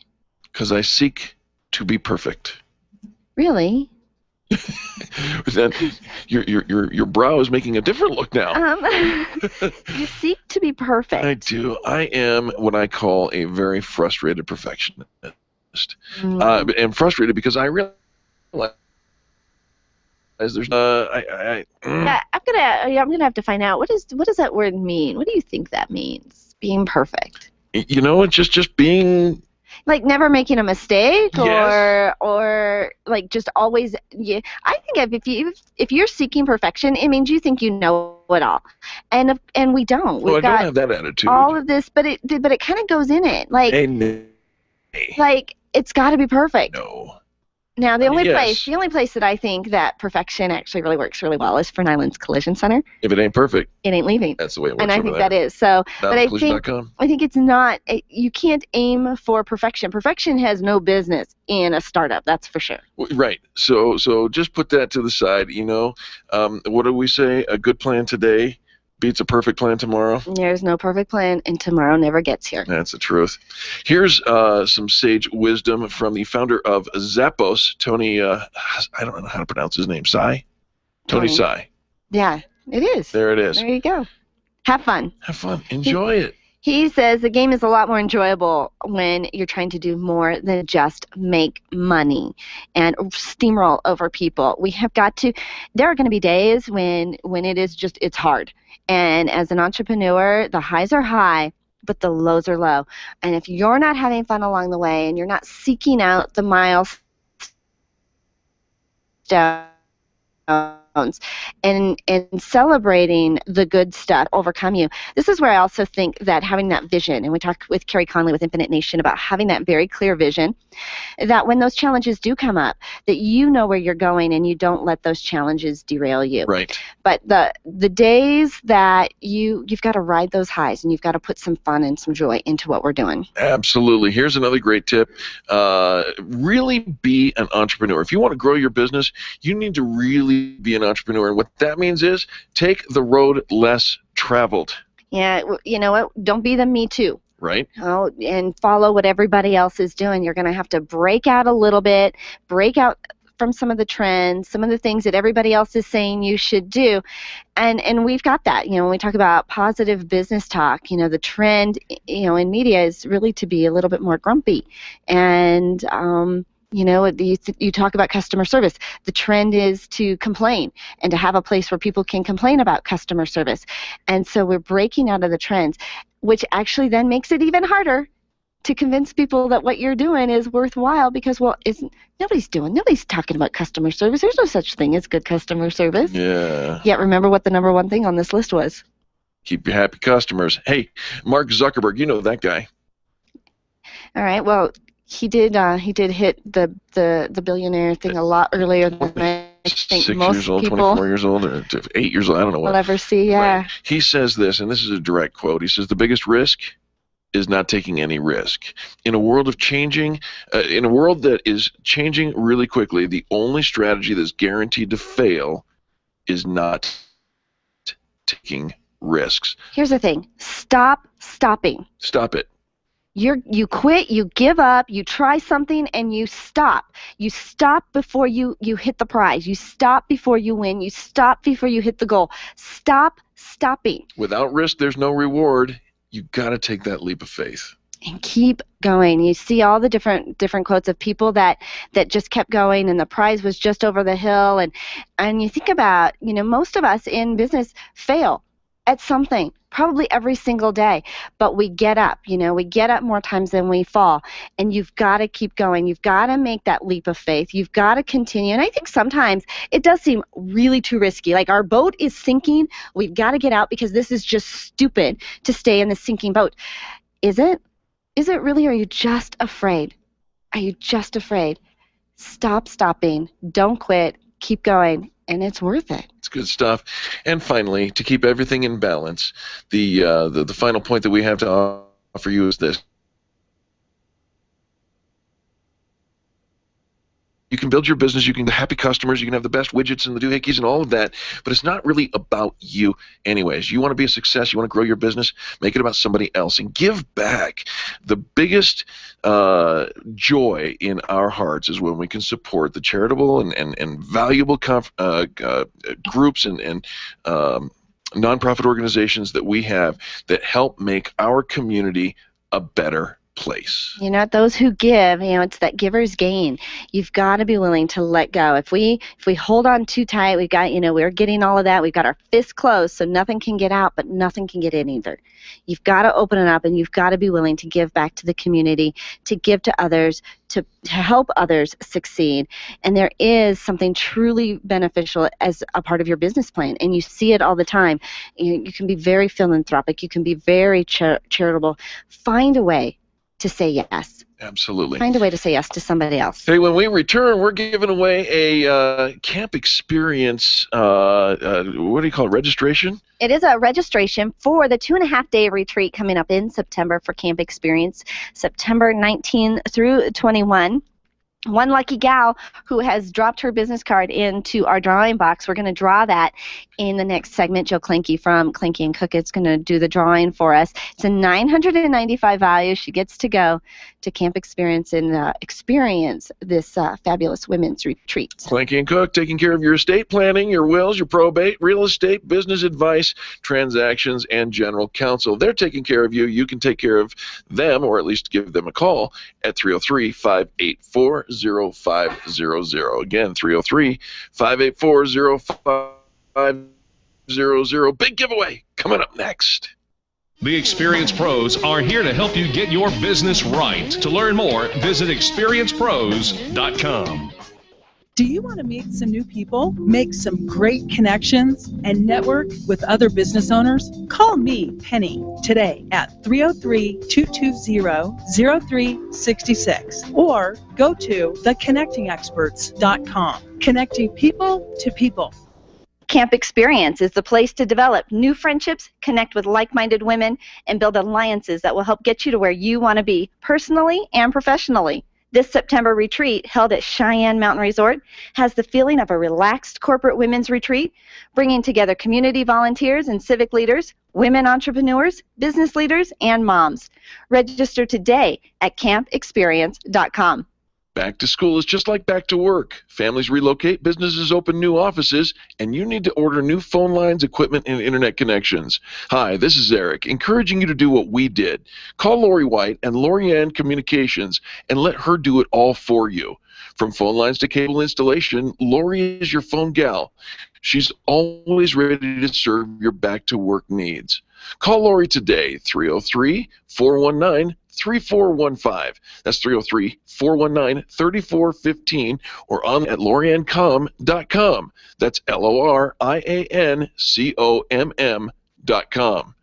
Because I seek to be perfect. Really? Your brow is making a different look now. You seek to be perfect. I do. I am what I call a very frustrated perfectionist. And frustrated because I realize there's Yeah, I'm gonna have to find out what does that word mean. What do you think that means? Being perfect. It's just being. Like never making a mistake, yes. or like just always. Yeah, I think if you're seeking perfection, it means you think you know it all, and we don't. We've I got don't have that attitude. all of this, but it kind of goes in it, like it's got to be perfect. No. Now the only Yes. place that I think that perfection actually really works really well is for Nyland's Collision Center. If it ain't perfect, it ain't leaving. That's the way it works. And I over think there. that is so. But I think it's not. You can't aim for perfection. Perfection has no business in a startup. That's for sure. Right. So just put that to the side. What do we say? A good plan today beats a perfect plan tomorrow. There's no perfect plan, and tomorrow never gets here. That's the truth. Here's some sage wisdom from the founder of Zappos, Tony. I don't know how to pronounce his name. Tony Tsai. Yeah, it is. There it is. There you go. Have fun. Have fun. Enjoy it. He says the game is a lot more enjoyable when you're trying to do more than just make money and steamroll over people. We have got to. There are going to be days when it's hard. And as an entrepreneur, the highs are high, but the lows are low. And if you're not having fun along the way and you're not seeking out the milestones and celebrating the good stuff overcome you. This is where I also think that having that vision, and we talked with Carrie Conley with Infinite Nation about having that very clear vision, that when those challenges do come up, that you know where you're going and you don't let those challenges derail you. Right. But the days that you've got to ride those highs and you've got to put some fun and some joy into what we're doing. Absolutely. Here's another great tip. Really be an entrepreneur. If you want to grow your business, you need to really be an entrepreneur. And what that means is take the road less traveled. Yeah, you know what? Don't be the me too. Right. Oh, and follow what everybody else is doing. You're going to have to break out a little bit, break out from some of the trends, some of the things that everybody else is saying you should do. And we've got that. When we talk about positive business talk, the trend, in media is really to be a little bit more grumpy. And You know, you talk about customer service. The trend is to complain and to have a place where people can complain about customer service. And so we're breaking out of the trends, which actually then makes it even harder to convince people that what you're doing is worthwhile because, well, nobody's talking about customer service. There's no such thing as good customer service. Yeah. Yet remember what the number one thing on this list was. Keep your happy customers. Hey, Mark Zuckerberg, you know that guy. All right, well, he did hit the billionaire thing a lot earlier than I think 6 most years old, people 24 years old, or 8 years old, I don't know what. will ever see, yeah. Right. He says this, and this is a direct quote. He says, the biggest risk is not taking any risk. In a world of changing, in a world that is changing really quickly, the only strategy that's guaranteed to fail is not taking risks. Here's the thing. Stop stopping. Stop it. You quit, you give up, you try something, and you stop. You stop before you hit the prize. You stop before you win. You stop before you hit the goal. Stop stopping. Without risk, there's no reward. You got to take that leap of faith. And keep going. You see all the different quotes of people that just kept going, and the prize was just over the hill. And you think about, most of us in business fail at something, probably every single day, but we get up. We get up more times than we fall, and you've got to keep going. You've got to make that leap of faith. You've got to continue. And I think sometimes it does seem really too risky. Like our boat is sinking. We've got to get out because this is just stupid to stay in the sinking boat. Is it? Is it really? Or are you just afraid? Are you just afraid? Stop stopping. Don't quit. Keep going. And it's worth it. It's good stuff. And finally, to keep everything in balance, the final point that we have to offer you is this. You can build your business, you can have happy customers, you can have the best widgets and the doohickeys and all of that, but it's not really about you anyways. You want to be a success, you want to grow your business, make it about somebody else and give back. The biggest joy in our hearts is when we can support the charitable and valuable groups and nonprofit organizations that we have that help make our community a better place. Those who give, it's that giver's gain. You've got to be willing to let go. If we hold on too tight, we've got, we're getting all of that. We've got our fists closed, so nothing can get out, but nothing can get in either. You've got to open it up, and you've got to be willing to give back to the community, to give to others, to help others succeed. And there is something truly beneficial as a part of your business plan, and you see it all the time. You can be very philanthropic. You can be very charitable. Find a way to say yes. Absolutely. Find a way to say yes to somebody else. Hey, when we return, we're giving away a camp experience, what do you call it, registration? It is a registration for the 2.5-day retreat coming up in September for Camp Experience, September 19 through 21. One lucky gal who has dropped her business card into our drawing box, we're going to draw that in the next segment. Joe Klancke from Klancke and Cook is going to do the drawing for us. It's a $995 value. She gets to go to Camp Experience and experience this fabulous women's retreat. Klancke and Cook, taking care of your estate planning, your wills, your probate, real estate, business advice, transactions, and general counsel. They're taking care of you. You can take care of them, or at least give them a call at 303-584-0500. Again, 303-584-0500. Big giveaway coming up next. The Experience Pros are here to help you get your business right. To learn more, visit experiencepros.com. Do you want to meet some new people, make some great connections, and network with other business owners? Call me, Penny, today at 303-220-0366 or go to theconnectingexperts.com. Connecting people to people. Camp Experience is the place to develop new friendships, connect with like-minded women, and build alliances that will help get you to where you want to be, personally and professionally. This September retreat, held at Cheyenne Mountain Resort, has the feeling of a relaxed corporate women's retreat, bringing together community volunteers and civic leaders, women entrepreneurs, business leaders, and moms. Register today at campexperience.com. Back to school is just like back to work. Families relocate, businesses open new offices, and you need to order new phone lines, equipment, and internet connections. Hi, this is Eric, encouraging you to do what we did. Call Lori White and Lorianne Communications and let her do it all for you. From phone lines to cable installation, Lori is your phone gal. She's always ready to serve your back-to-work needs. Call Lori today, 303-419-3415. That's 303-419-3415, or on at loriancom.com. That's LORIANCOMM.com.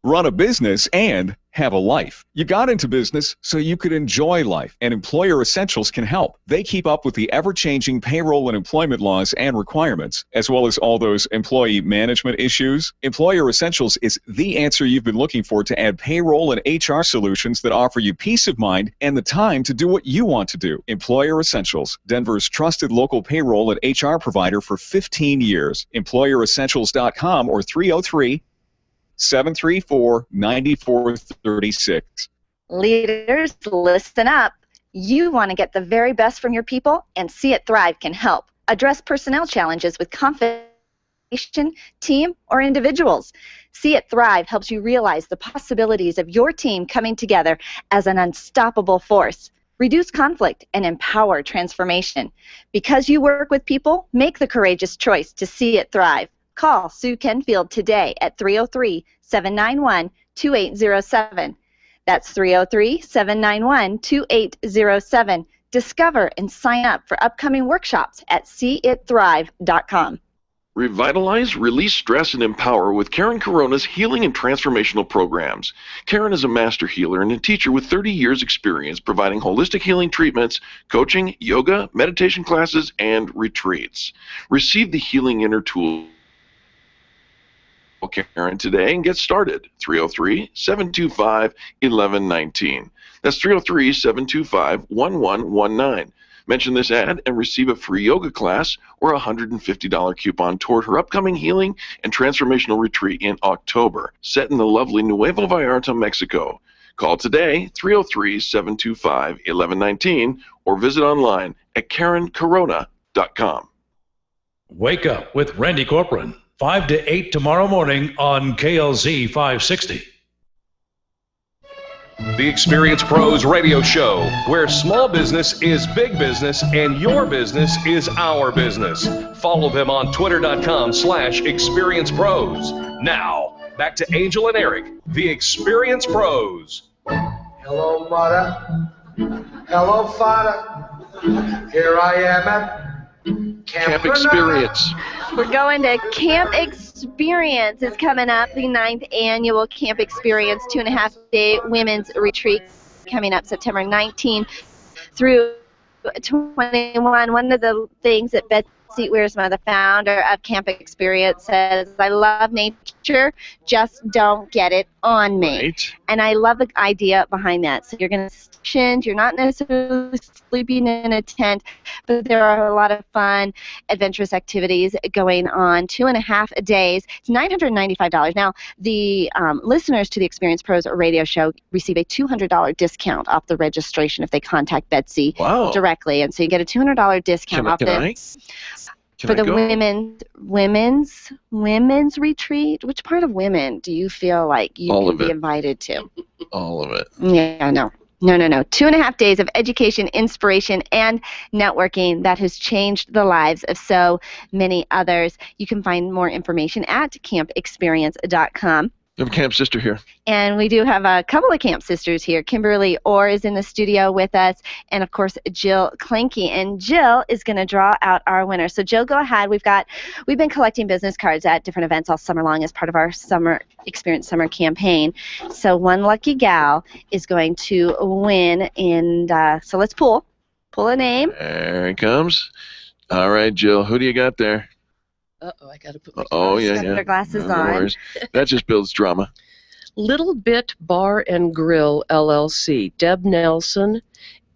Run a business and have a life. You got into business so you could enjoy life, and Employer Essentials can help. They keep up with the ever-changing payroll and employment laws and requirements, as well as all those employee management issues. Employer Essentials is the answer you've been looking for to add payroll and HR solutions that offer you peace of mind and the time to do what you want to do. Employer Essentials, Denver's trusted local payroll and HR provider for 15 years. EmployerEssentials.com or 303-734-9436. Leaders, listen up. You want to get the very best from your people, and See It Thrive can help. Address personnel challenges with confidence, team, or individuals. See It Thrive helps you realize the possibilities of your team coming together as an unstoppable force. Reduce conflict and empower transformation. Because you work with people, make the courageous choice to see it thrive. Call Sue Kenfield today at 303-791-2807. That's 303-791-2807. Discover and sign up for upcoming workshops at seeitthrive.com. Revitalize, release stress, and empower with Karen Corona's healing and transformational programs. Karen is a master healer and a teacher with 30 years experience providing holistic healing treatments, coaching, yoga, meditation classes, and retreats. Receive the Healing Inner Tool Karen today and get started. 303-725-1119. That's 303-725-1119. Mention this ad and receive a free yoga class or a $150 coupon toward her upcoming healing and transformational retreat in October, set in the lovely Nuevo Vallarta, Mexico. Call today, 303-725-1119, or visit online at KarenCorona.com. Wake up with Randy Corcoran, 5 to 8 tomorrow morning on KLZ 560. The Experience Pros radio show, where small business is big business and your business is our business. Follow them on twitter.com/experiencepros. Now, back to Angel and Eric, the Experience Pros. Hello, mother. Hello, father. Here I am at Camp Experience. We're going to Camp Experience. Is coming up, the 9th annual Camp Experience 2.5-day women's retreat coming up September 19 through 21. One of the things that Betsy Wiersma, the founder of Camp Experience, says, I love nature, just don't get it on me. Right. And I love the idea behind that. So you're going to you're not necessarily sleeping in a tent, but there are a lot of fun, adventurous activities going on. 2.5 days. It's $995. Now, the listeners to the Experience Pros radio show receive a $200 discount off the registration if they contact Betsy directly. And so you get a $200 discount off this. For the women's retreat. Which part of women do you feel like you can be invited to? All of it. Yeah, no. 2.5 days of education, inspiration, and networking that has changed the lives of so many others. You can find more information at campexperience.com. We have a camp sister here. And we do have a couple of camp sisters here. Kimberly Orr is in the studio with us, and of course Jill Klancke. And Jill is going to draw out our winner. So Jill, go ahead. We've been collecting business cards at different events all summer long as part of our summer Experience Summer campaign. So one lucky gal is going to win, and so let's pull a name. There it comes. All right, Jill, who do you got there? Uh-oh, I got to put my Got their glasses on. Worries. That just builds drama. Little Bit Bar and Grill, LLC. Deb Nelson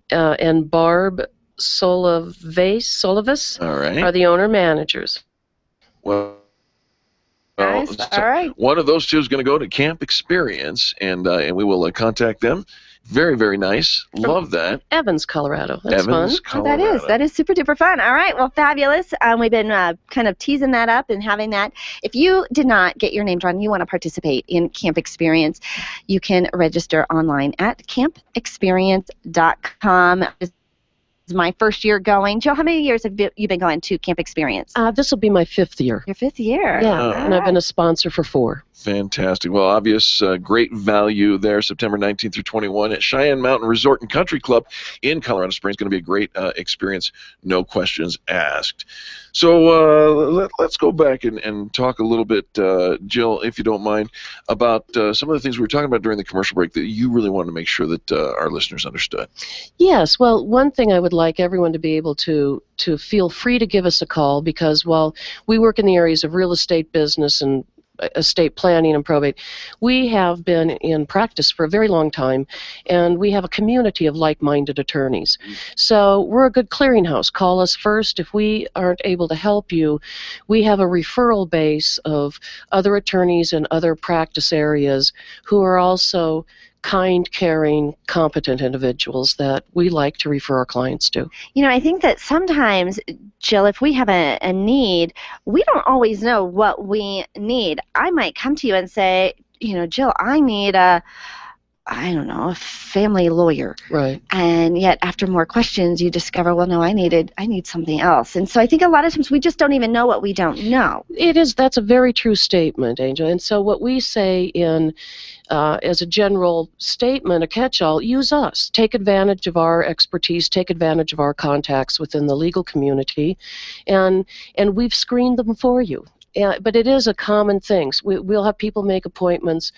and Barb Solovas are the owner-managers. Well, Nice. All right. One of those two is going to go to Camp Experience, and we will contact them. Very, very nice. Love that. Evans, Colorado. That's Evans, fun. Colorado. That is super duper fun. All right, well, fabulous. We've been kind of teasing that up and having that. If you did not get your name drawn, you want to participate in Camp Experience, you can register online at campexperience.com. my first year going. Jill, how many years have you been going to Camp Experience? This will be my 5th year. Your 5th year. Yeah, and I've been a sponsor for 4. Fantastic. Well, obvious, great value there, September 19th through 21 at Cheyenne Mountain Resort and Country Club in Colorado Springs. Going to be a great experience, no questions asked. So let's go back and talk a little bit, Jill, if you don't mind, about some of the things we were talking about during the commercial break that you really wanted to make sure that our listeners understood. Yes. Well, one thing I would like everyone to be able to feel free to give us a call, because while we work in the areas of real estate, business, and estate planning and probate, we have been in practice for a very long time, and we have a community of like-minded attorneys. So we're a good clearinghouse. Call us first. If we aren't able to help you, we have a referral base of other attorneys in other practice areas who are also kind, caring, competent individuals that we like to refer our clients to. You know, I think that sometimes, Jill, if we have a need, we don't always know what we need. I might come to you and say, you know, Jill, I need a family lawyer. Right. And yet after more questions you discover, well, no, I need something else. And so I think a lot of times we just don't even know what we don't know. That's a very true statement, Angel. And so what we say in as a general statement, a catch-all, use us. Take advantage of our expertise, take advantage of our contacts within the legal community, and we've screened them for you. But it is a common thing. We'll have people make appointments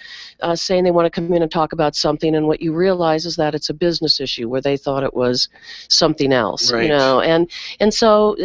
saying they want to come in and talk about something, and what you realize is that it's a business issue where they thought it was something else. Right. You know, and so,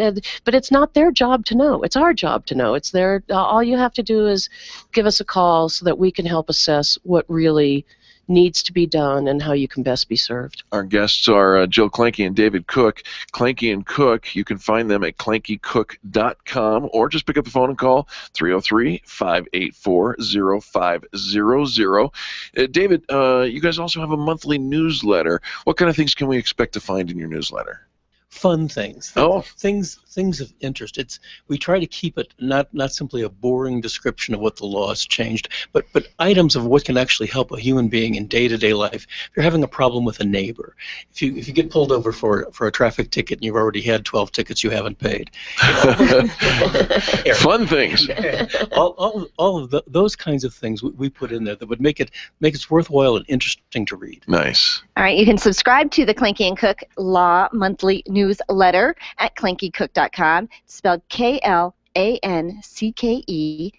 but it's not their job to know. It's our job to know. It's their. All you have to do is give us a call so that we can help assess what really needs to be done and how you can best be served. Our guests are Jill Klancke and David Cook. Klancke and Cook, you can find them at klanckecook.com, or just pick up the phone and call 303-584-0500. David, you guys also have a monthly newsletter. What kind of things can we expect to find in your newsletter? Fun things. Oh. Things of interest. We try to keep it not simply a boring description of what the law has changed, but items of what can actually help a human being in day-to-day life. If you're having a problem with a neighbor, if you get pulled over for a traffic ticket and you've already had 12 tickets you haven't paid. Fun things. all of those kinds of things we put in there that would make it worthwhile and interesting to read. Nice. All right, you can subscribe to the Klancke and Cook Law Monthly Newsletter at klanckecook.com. It's spelled KLANCKECOOK.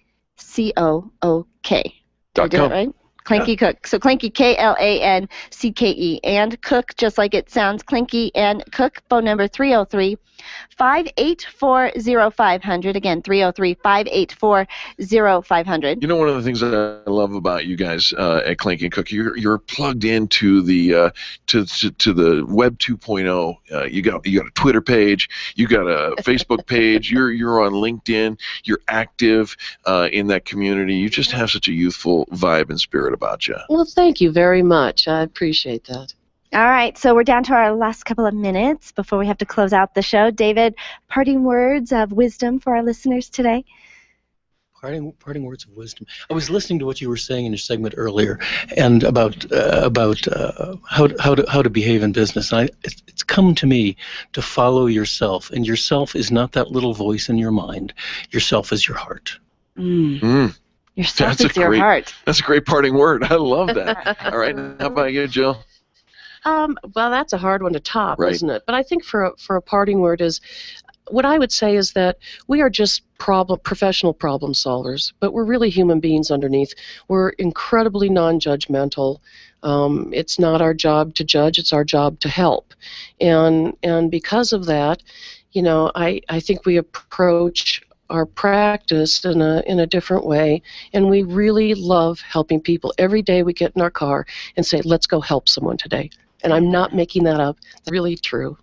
Did I do that right? Klancke Cook. So Klancke, Klancke, and Cook, just like it sounds, Klancke and Cook. Phone number 303-584-0500. Again, 303-584-0500. You know, one of the things that I love about you guys at Klancke and Cook, you're plugged into the to the Web 2.0. You got a Twitter page, you got a Facebook page, you're on LinkedIn, you're active in that community. You just have such a youthful vibe and spirit about you. Well, thank you very much. I appreciate that. All right, so we're down to our last couple of minutes before we have to close out the show. David, parting words of wisdom for our listeners today? Parting words of wisdom. I was listening to what you were saying in your segment earlier, and about how to behave in business. And it's come to me to follow yourself, and yourself is not that little voice in your mind. Yourself is your heart. Yourself is your heart. That's a great parting word. I love that. All right, how about you, Jill? Well, that's a hard one to top, Right. isn't it? But I think for a parting word is, what I would say is that we are just professional problem solvers, but we're really human beings underneath. We're incredibly non-judgmental. It's not our job to judge, it's our job to help. And because of that, you know, I think we approach our practice in a different way, and we really love helping people. Every day we get in our car and say, let's go help someone today. And I'm not making that up. It's really true.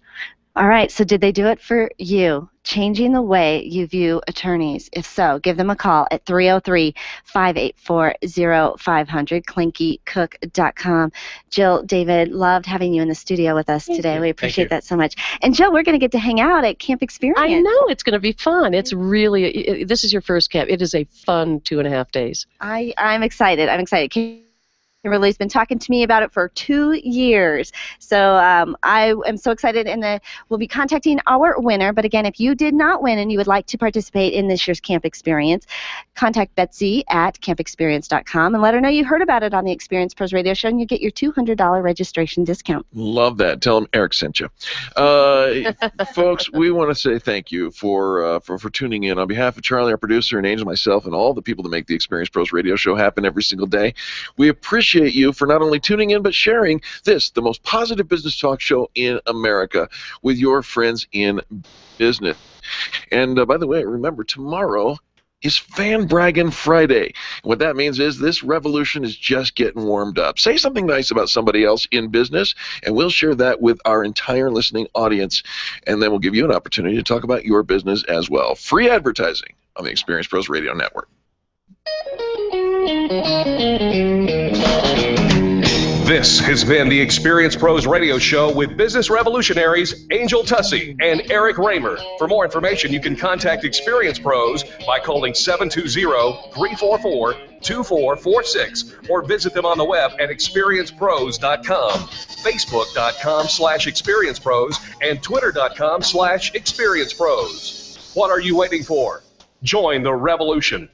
All right, so did they do it for you? Changing the way you view attorneys? If so, give them a call at 303-584-0500, klanckecook.com. Jill, David, loved having you in the studio with us today. We appreciate that so much. And Jill, we're going to get to hang out at Camp Experience. I know, it's going to be fun. It's really, this is your first camp. It is a fun 2.5 days. I'm excited. I'm excited. Can and Ridley's been talking to me about it for 2 years. So I am so excited, and we'll be contacting our winner. But again, if you did not win and you would like to participate in this year's camp experience, contact Betsy at campexperience.com and let her know you heard about it on the Experience Pros Radio Show, and you get your $200 registration discount. Love that. Tell them Eric sent you. Folks, we want to say thank you for tuning in. On behalf of Charlie, our producer, and Angel, myself, and all the people that make the Experience Pros Radio Show happen every single day, we appreciate you for not only tuning in, but sharing this, the most positive business talk show in America, with your friends in business. And by the way, remember, tomorrow is Fan Braggin' Friday. What that means is this revolution is just getting warmed up. Say something nice about somebody else in business, and we'll share that with our entire listening audience, and then we'll give you an opportunity to talk about your business as well. Free advertising on the Experience Pros Radio Network. This has been the Experience Pros Radio Show with business revolutionaries Angel Tussey and Eric Raymer. For more information, you can contact Experience Pros by calling 720-344-2446 or visit them on the web at experiencepros.com, facebook.com/experiencepros, and twitter.com/experiencepros. What are you waiting for? Join the revolution.